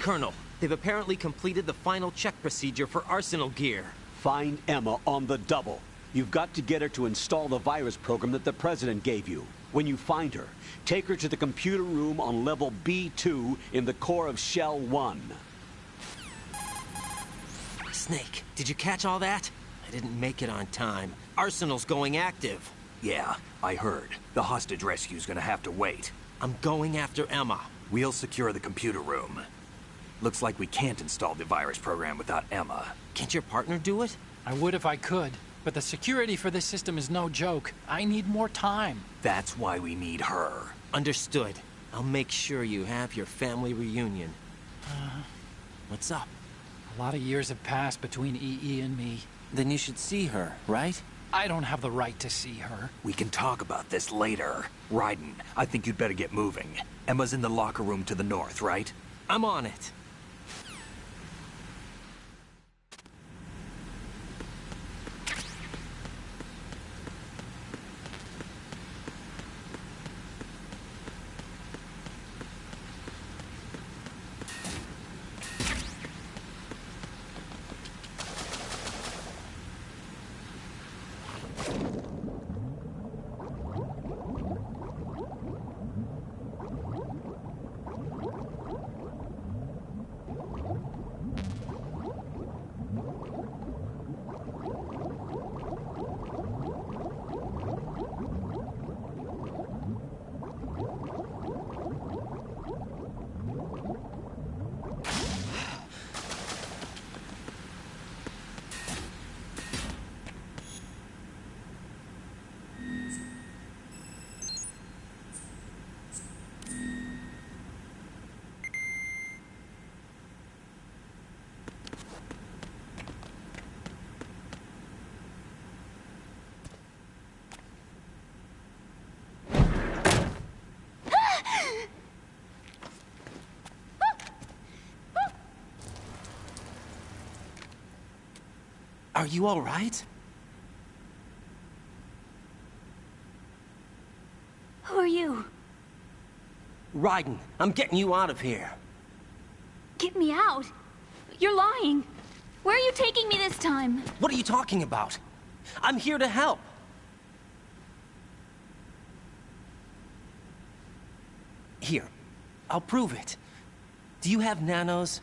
Colonel, they've apparently completed the final check procedure for arsenal gear. Find Emma on the double. You've got to get her to install the virus program that the President gave you. When you find her, take her to the computer room on level B2 in the core of Shell 1. Snake, did you catch all that? I didn't make it on time. Arsenal's going active. Yeah, I heard. The hostage rescue's gonna have to wait. I'm going after Emma. We'll secure the computer room. Looks like we can't install the virus program without Emma. Can't your partner do it? I would if I could, but the security for this system is no joke. I need more time. That's why we need her. Understood. I'll make sure you have your family reunion. What's up? A lot of years have passed between EE and me. Then you should see her, right? I don't have the right to see her. We can talk about this later. Raiden, I think you'd better get moving. Emma's in the locker room to the north, right? I'm on it. Are you all right? Who are you? Raiden, I'm getting you out of here. Get me out. You're lying. Where are you taking me this time? What are you talking about? I'm here to help. Here, I'll prove it. Do you have nanos?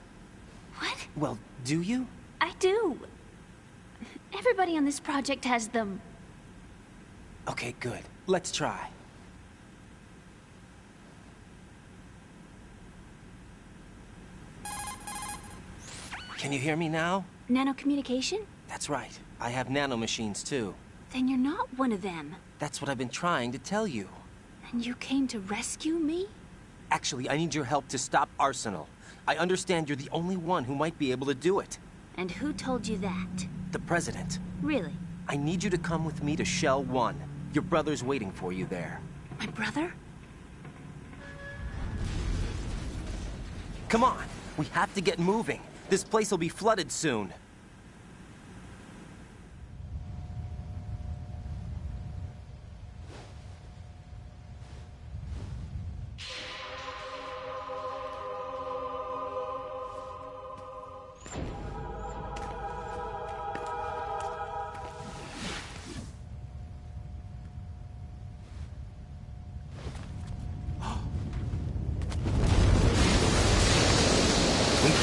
What? Well, do you? I do. Everybody on this project has them. Okay, good. Let's try. Can you hear me now? Nanocommunication? That's right. I have nanomachines too. Then you're not one of them. That's what I've been trying to tell you. And you came to rescue me? Actually, I need your help to stop Arsenal. I understand you're the only one who might be able to do it. And who told you that? The President. Really? I need you to come with me to Shell 1. Your brother's waiting for you there. My brother? Come on, we have to get moving. This place will be flooded soon.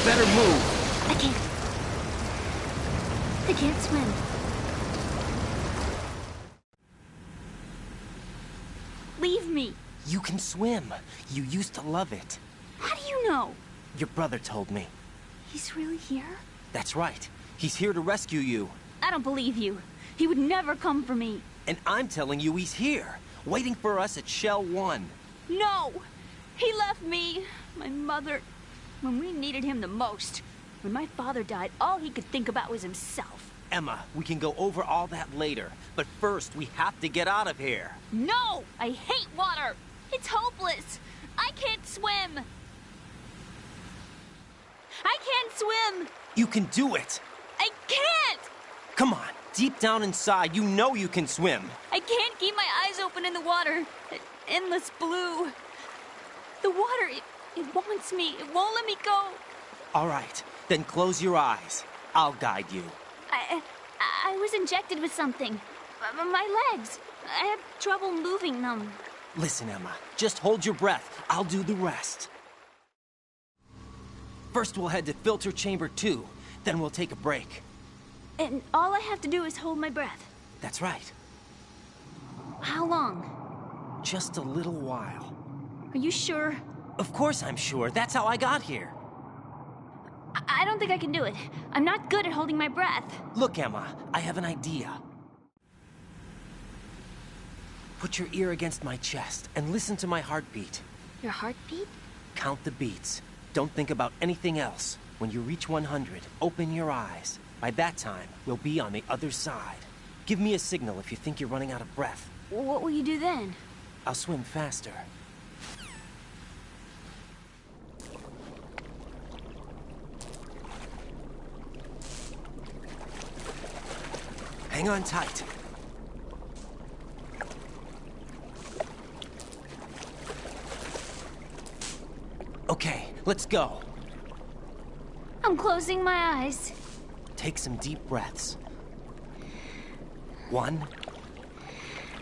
Better move. I can't swim. Leave me. You can swim. You used to love it. How do you know? Your brother told me. He's really here? That's right. He's here to rescue you. I don't believe you. He would never come for me. And I'm telling you he's here, waiting for us at Shell 1. No! He left me, my mother, when we needed him the most. When my father died, all he could think about was himself. Emma, we can go over all that later, but first we have to get out of here. No! I hate water! It's hopeless! I can't swim! I can't swim! You can do it! I can't! Come on, deep down inside, you know you can swim. I can't keep my eyes open in the water. That endless blue. The water, it wants me. It won't let me go. All right, then close your eyes. I'll guide you. I was injected with something. My legs. I have trouble moving them. Listen, Emma, just hold your breath. I'll do the rest. First we'll head to filter chamber 2, then we'll take a break. And all I have to do is hold my breath. That's right. How long? Just a little while. Are you sure? Of course I'm sure. That's how I got here. I don't think I can do it. I'm not good at holding my breath. Look, Emma, I have an idea. Put your ear against my chest and listen to my heartbeat. Your heartbeat? Count the beats. Don't think about anything else. When you reach 100, open your eyes. By that time, we'll be on the other side. Give me a signal if you think you're running out of breath. What will you do then? I'll swim faster. Hang on tight. Okay, let's go. I'm closing my eyes. Take some deep breaths. 1,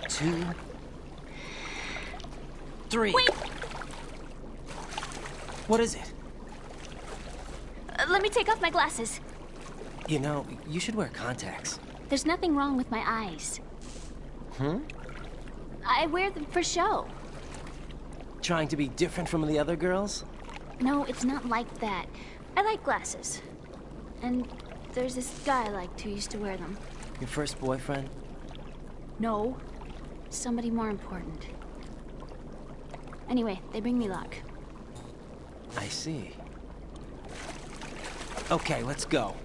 2, 3. Wait! What is it? Let me take off my glasses. You know, you should wear contacts. There's nothing wrong with my eyes. I wear them for show. Trying to be different from the other girls? No, it's not like that. I like glasses. And there's this guy I liked who used to wear them. Your first boyfriend? No. Somebody more important. Anyway, they bring me luck. I see. Okay, let's go.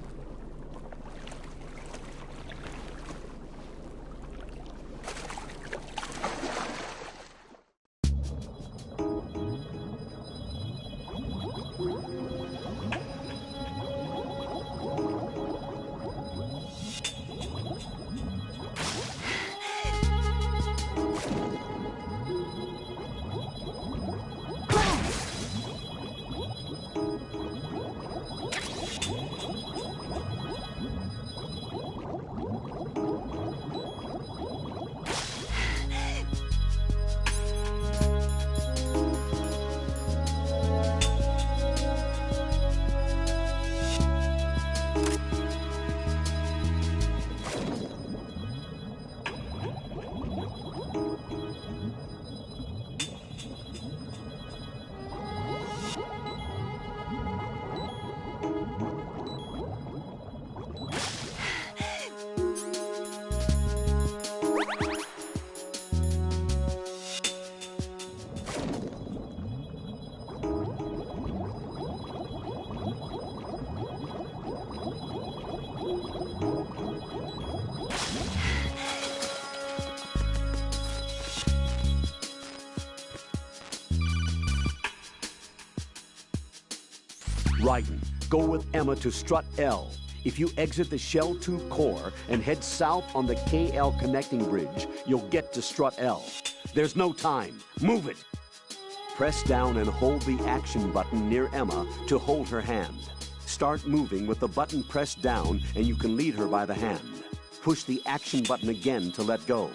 Raiden, go with Emma to Strut L. If you exit the Shell 2 core and head south on the KL connecting bridge, you'll get to Strut L. There's no time. Move it! Press down and hold the action button near Emma to hold her hand. Start moving with the button pressed down and you can lead her by the hand. Push the action button again to let go.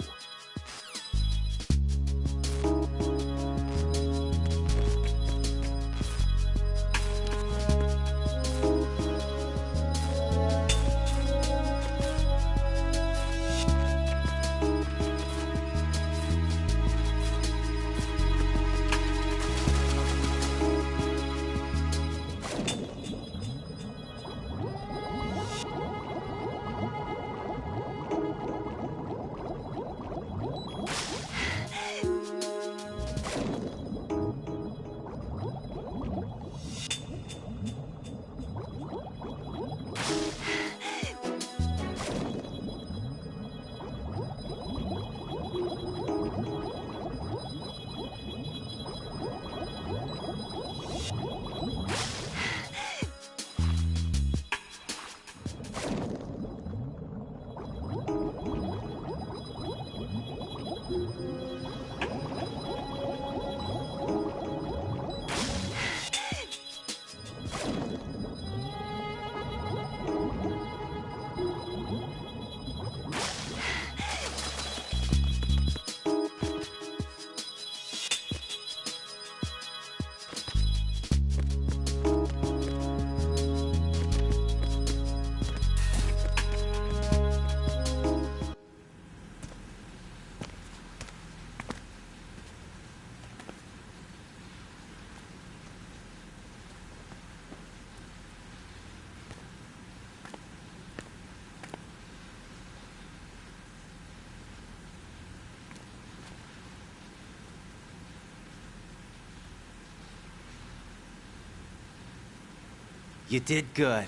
You did good.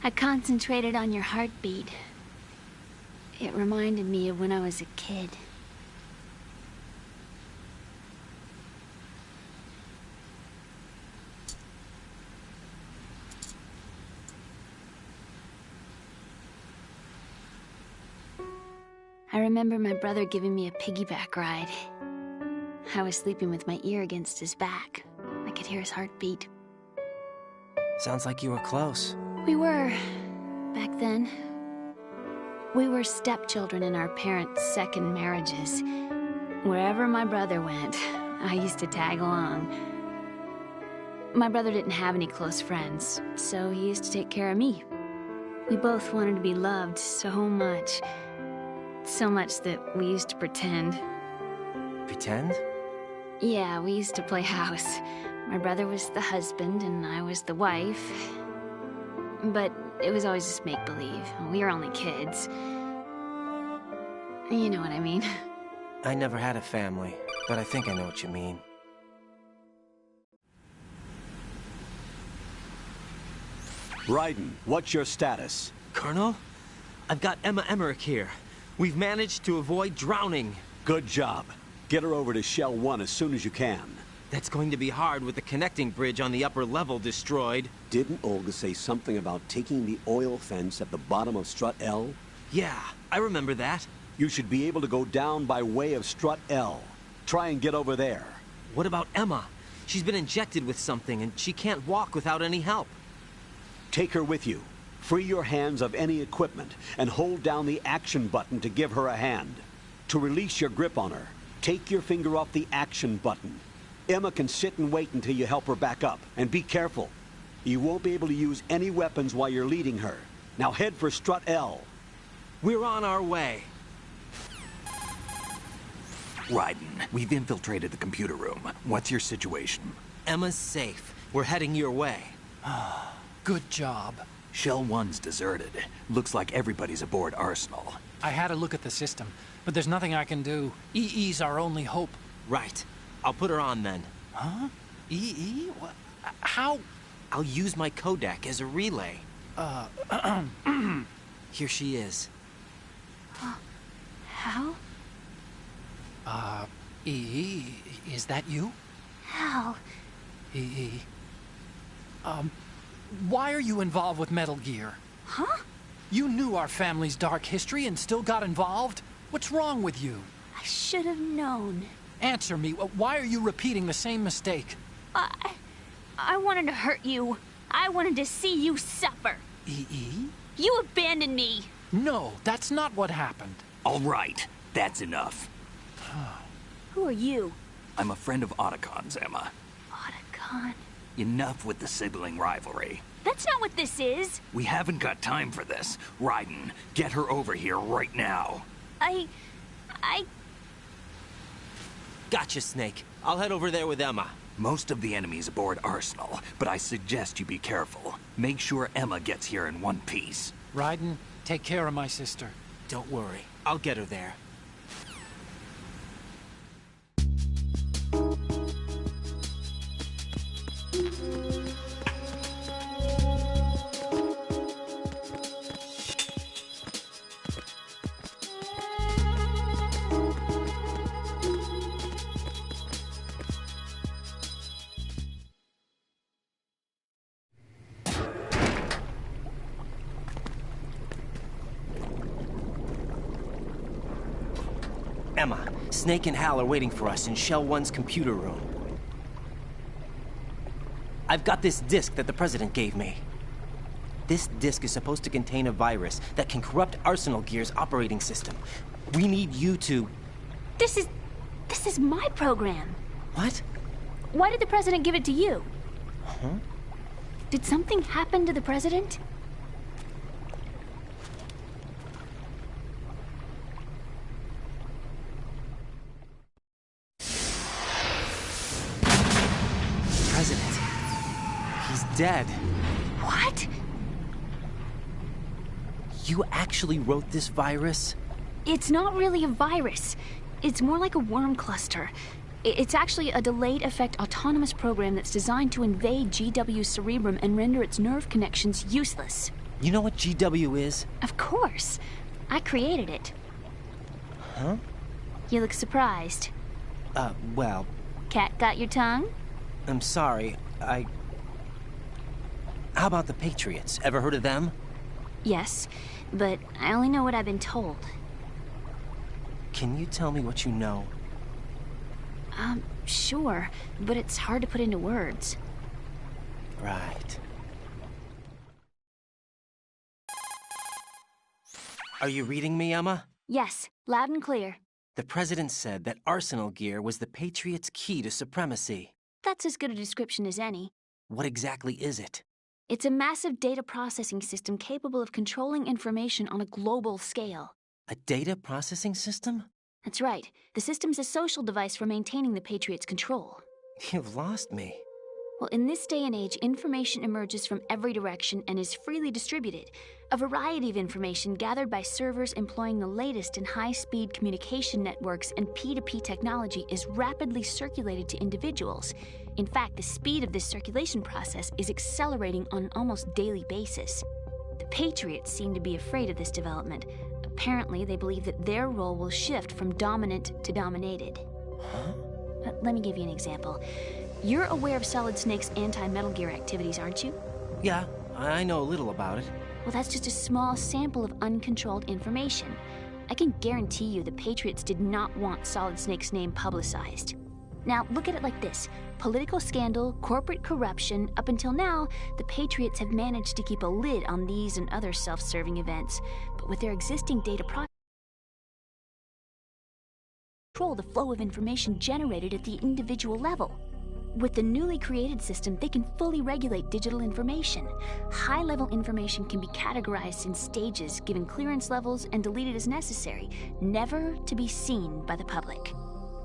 I concentrated on your heartbeat. It reminded me of when I was a kid. I remember my brother giving me a piggyback ride. I was sleeping with my ear against his back. I could hear his heartbeat. Sounds like you were close. We were, back then. We were stepchildren in our parents' second marriages. Wherever my brother went, I used to tag along. My brother didn't have any close friends, so he used to take care of me. We both wanted to be loved so much. So much that we used to pretend. Pretend? Yeah, we used to play house. My brother was the husband and I was the wife. But it was always just make-believe. We were only kids. You know what I mean. I never had a family, but I think I know what you mean. Raiden, what's your status? Colonel? I've got Emma Emmerich here. We've managed to avoid drowning. Good job. Get her over to Shell 1 as soon as you can. That's going to be hard with the connecting bridge on the upper level destroyed. Didn't Olga say something about taking the oil fence at the bottom of Strut L? Yeah, I remember that. You should be able to go down by way of Strut L. Try and get over there. What about Emma? She's been injected with something and she can't walk without any help. Take her with you. Free your hands of any equipment and hold down the action button to give her a hand. To release your grip on her, take your finger off the action button. Emma can sit and wait until you help her back up. And be careful. You won't be able to use any weapons while you're leading her. Now head for Strut L. We're on our way. Raiden, we've infiltrated the computer room. What's your situation? Emma's safe. We're heading your way. Good job. Shell 1's deserted. Looks like everybody's aboard Arsenal. I had a look at the system, but there's nothing I can do. EE's our only hope. Right. I'll put her on then. Huh? EE? What? How? I'll use my Kodak as a relay. Here she is. How? EE, is that you? How? EE, Why are you involved with Metal Gear? Huh? You knew our family's dark history and still got involved? What's wrong with you? I should have known. Answer me. Why are you repeating the same mistake? I wanted to hurt you. I wanted to see you suffer. E.E.? You abandoned me. No, that's not what happened. All right, that's enough. Who are you? I'm a friend of Otacon's, Emma. Otacon? Enough with the sibling rivalry. That's not what this is. We haven't got time for this. Raiden, get her over here right now. I... Gotcha, Snake. I'll head over there with Emma. Most of the enemy's aboard Arsenal, but I suggest you be careful. Make sure Emma gets here in one piece. Raiden, take care of my sister. Don't worry. I'll get her there. Emma, Snake and Hal are waiting for us in Shell 1's computer room. I've got this disk that the President gave me. This disk is supposed to contain a virus that can corrupt Arsenal Gear's operating system. We need you to... This is my program. What? Why did the President give it to you? Huh? Did something happen to the President? President. He's dead. What? You actually wrote this virus? It's not really a virus. It's more like a worm cluster. It's actually a delayed effect autonomous program that's designed to invade GW's cerebrum and render its nerve connections useless. You know what GW is? Of course. I created it. Huh? You look surprised. Well... Cat got your tongue? I'm sorry, How about the Patriots? Ever heard of them? Yes, but I only know what I've been told. Can you tell me what you know? Sure, but it's hard to put into words. Right. Are you reading me, Emma? Yes, loud and clear. The President said that Arsenal Gear was the Patriots' key to supremacy. That's as good a description as any. What exactly is it? It's a massive data processing system capable of controlling information on a global scale. A data processing system? That's right. The system's a social device for maintaining the Patriots' control. You've lost me. Well, in this day and age, information emerges from every direction and is freely distributed. A variety of information gathered by servers employing the latest in high-speed communication networks and P2P technology is rapidly circulated to individuals. In fact, the speed of this circulation process is accelerating on an almost daily basis. The Patriots seem to be afraid of this development. Apparently, they believe that their role will shift from dominant to dominated. Huh? Let me give you an example. You're aware of Solid Snake's anti-Metal Gear activities, aren't you? Yeah, I know a little about it. Well, that's just a small sample of uncontrolled information. I can guarantee you the Patriots did not want Solid Snake's name publicized. Now, look at it like this. Political scandal, corporate corruption, up until now, the Patriots have managed to keep a lid on these and other self-serving events. But with their existing data control the flow of information generated at the individual level. With the newly created system, they can fully regulate digital information. High-level information can be categorized in stages, given clearance levels, and deleted as necessary, never to be seen by the public.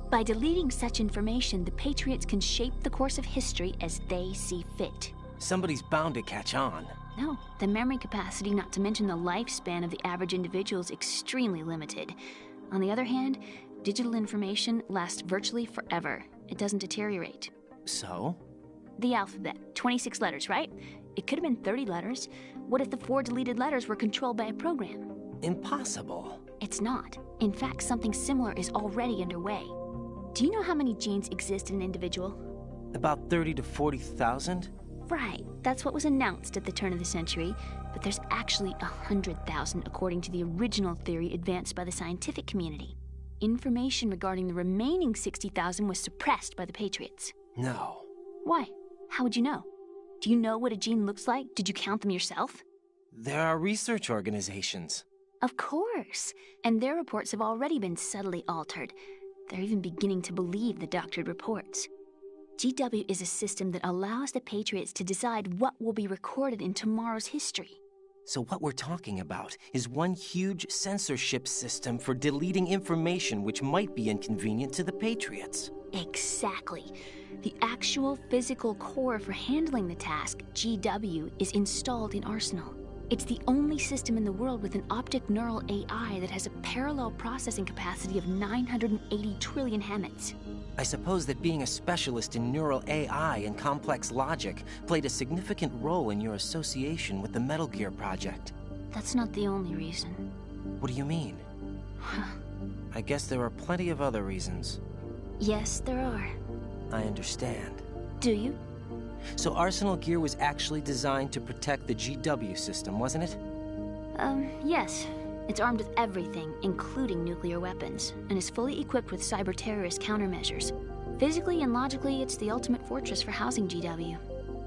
By deleting such information, the Patriots can shape the course of history as they see fit. Somebody's bound to catch on. No, the memory capacity, not to mention the lifespan of the average individual, is extremely limited. On the other hand, digital information lasts virtually forever. It doesn't deteriorate. So? The alphabet, 26 letters, right? It could have been 30 letters. What if the 4 deleted letters were controlled by a program? Impossible. It's not. In fact, something similar is already underway. Do you know how many genes exist in an individual? About 30 to 40,000? Right, that's what was announced at the turn of the century, but there's actually 100,000 according to the original theory advanced by the scientific community. Information regarding the remaining 60,000 was suppressed by the Patriots. No. Why? How would you know? Do you know what a gene looks like? Did you count them yourself? There are research organizations. Of course. And their reports have already been subtly altered. They're even beginning to believe the doctored reports. GW is a system that allows the Patriots to decide what will be recorded in tomorrow's history. So what we're talking about is one huge censorship system for deleting information which might be inconvenient to the Patriots. Exactly. The actual physical core for handling the task, GW, is installed in Arsenal. It's the only system in the world with an optic neural AI that has a parallel processing capacity of 980 trillion Hammets. I suppose that being a specialist in neural AI and complex logic played a significant role in your association with the Metal Gear project. That's not the only reason. What do you mean? I guess there are plenty of other reasons. Yes, there are. I understand. Do you? So Arsenal Gear was actually designed to protect the GW system, wasn't it? Yes. It's armed with everything, including nuclear weapons, and is fully equipped with cyber-terrorist countermeasures. Physically and logically, it's the ultimate fortress for housing GW.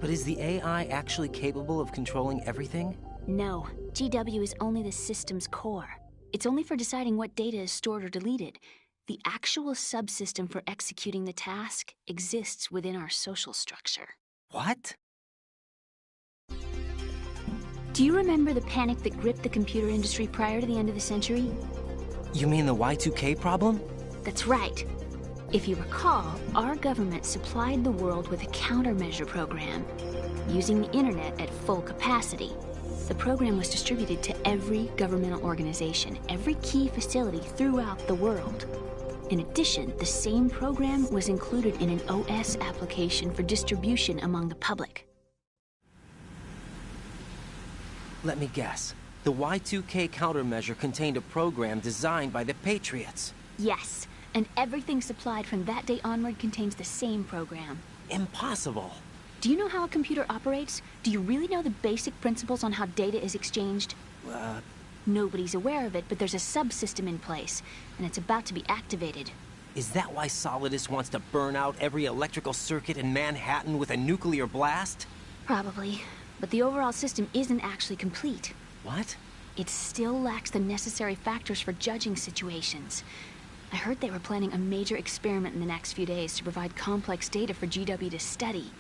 But is the AI actually capable of controlling everything? No. GW is only the system's core. It's only for deciding what data is stored or deleted. The actual subsystem for executing the task exists within our social structure. What? Do you remember the panic that gripped the computer industry prior to the end of the century? You mean the Y2K problem? That's right. If you recall, our government supplied the world with a countermeasure program, using the internet at full capacity. The program was distributed to every governmental organization, every key facility throughout the world. In addition, the same program was included in an OS application for distribution among the public. Let me guess. The Y2K countermeasure contained a program designed by the Patriots. Yes, and everything supplied from that day onward contains the same program. Impossible. Do you know how a computer operates? Do you really know the basic principles on how data is exchanged? Nobody's aware of it, but there's a subsystem in place, and it's about to be activated. Is that why Solidus wants to burn out every electrical circuit in Manhattan with a nuclear blast? Probably. But the overall system isn't actually complete. What? It still lacks the necessary factors for judging situations. I heard they were planning a major experiment in the next few days to provide complex data for GW to study.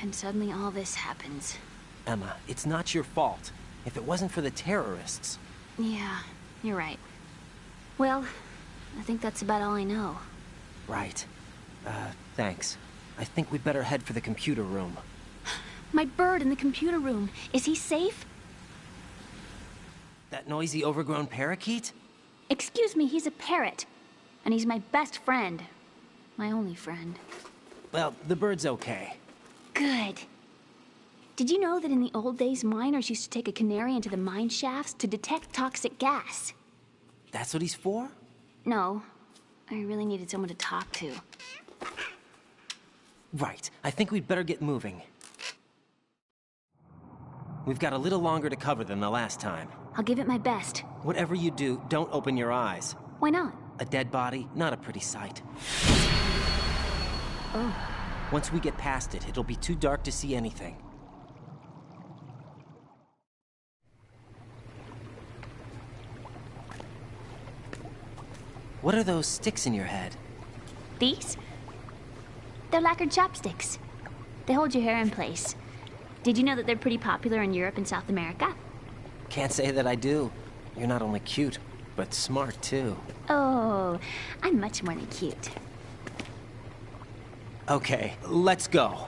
And suddenly all this happens. Emma, it's not your fault. If it wasn't for the terrorists... Yeah, you're right. Well, I think that's about all I know. Right. Thanks. I think we'd better head for the computer room. My bird in the computer room. Is he safe? That noisy, overgrown parakeet? Excuse me, he's a parrot. And he's my best friend. My only friend. Well, the bird's okay. Good. Did you know that in the old days, miners used to take a canary into the mine shafts to detect toxic gas? That's what he's for? No. I really needed someone to talk to. Right. I think we'd better get moving. We've got a little longer to cover than the last time. I'll give it my best. Whatever you do, don't open your eyes. Why not? A dead body, not a pretty sight. Oh. Once we get past it, it'll be too dark to see anything. What are those sticks in your head? These? They're lacquered chopsticks. They hold your hair in place. Did you know that they're pretty popular in Europe and South America? Can't say that I do. You're not only cute, but smart too. Oh, I'm much more than cute. Okay, let's go.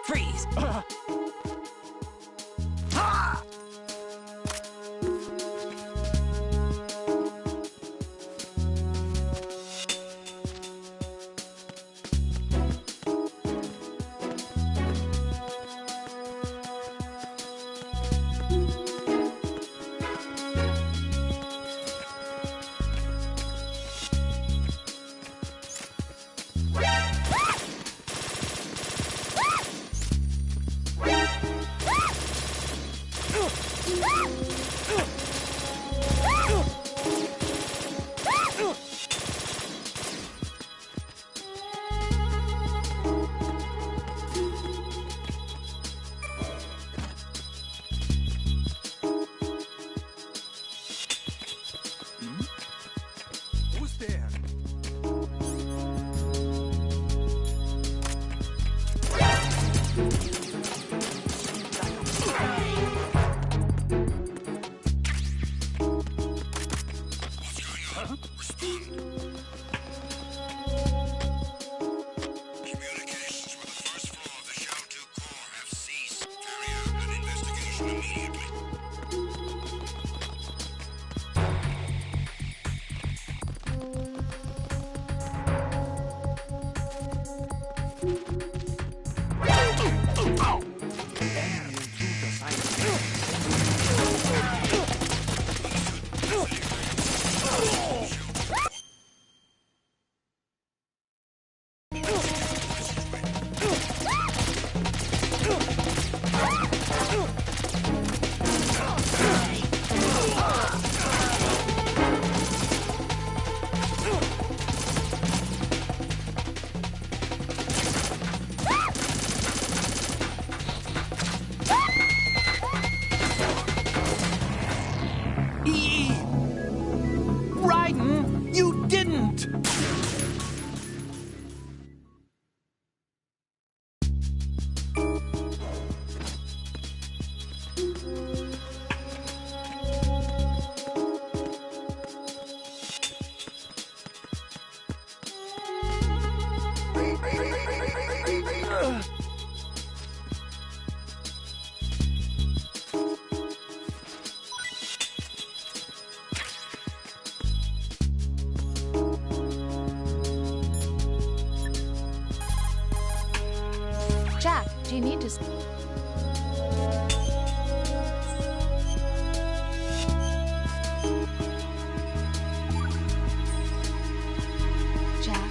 Freeze! Who's there? Communications with the first floor of the Shell 2 core have ceased. Carry out an investigation immediately. Raiden, you didn't! Jack, do you need to... Jack?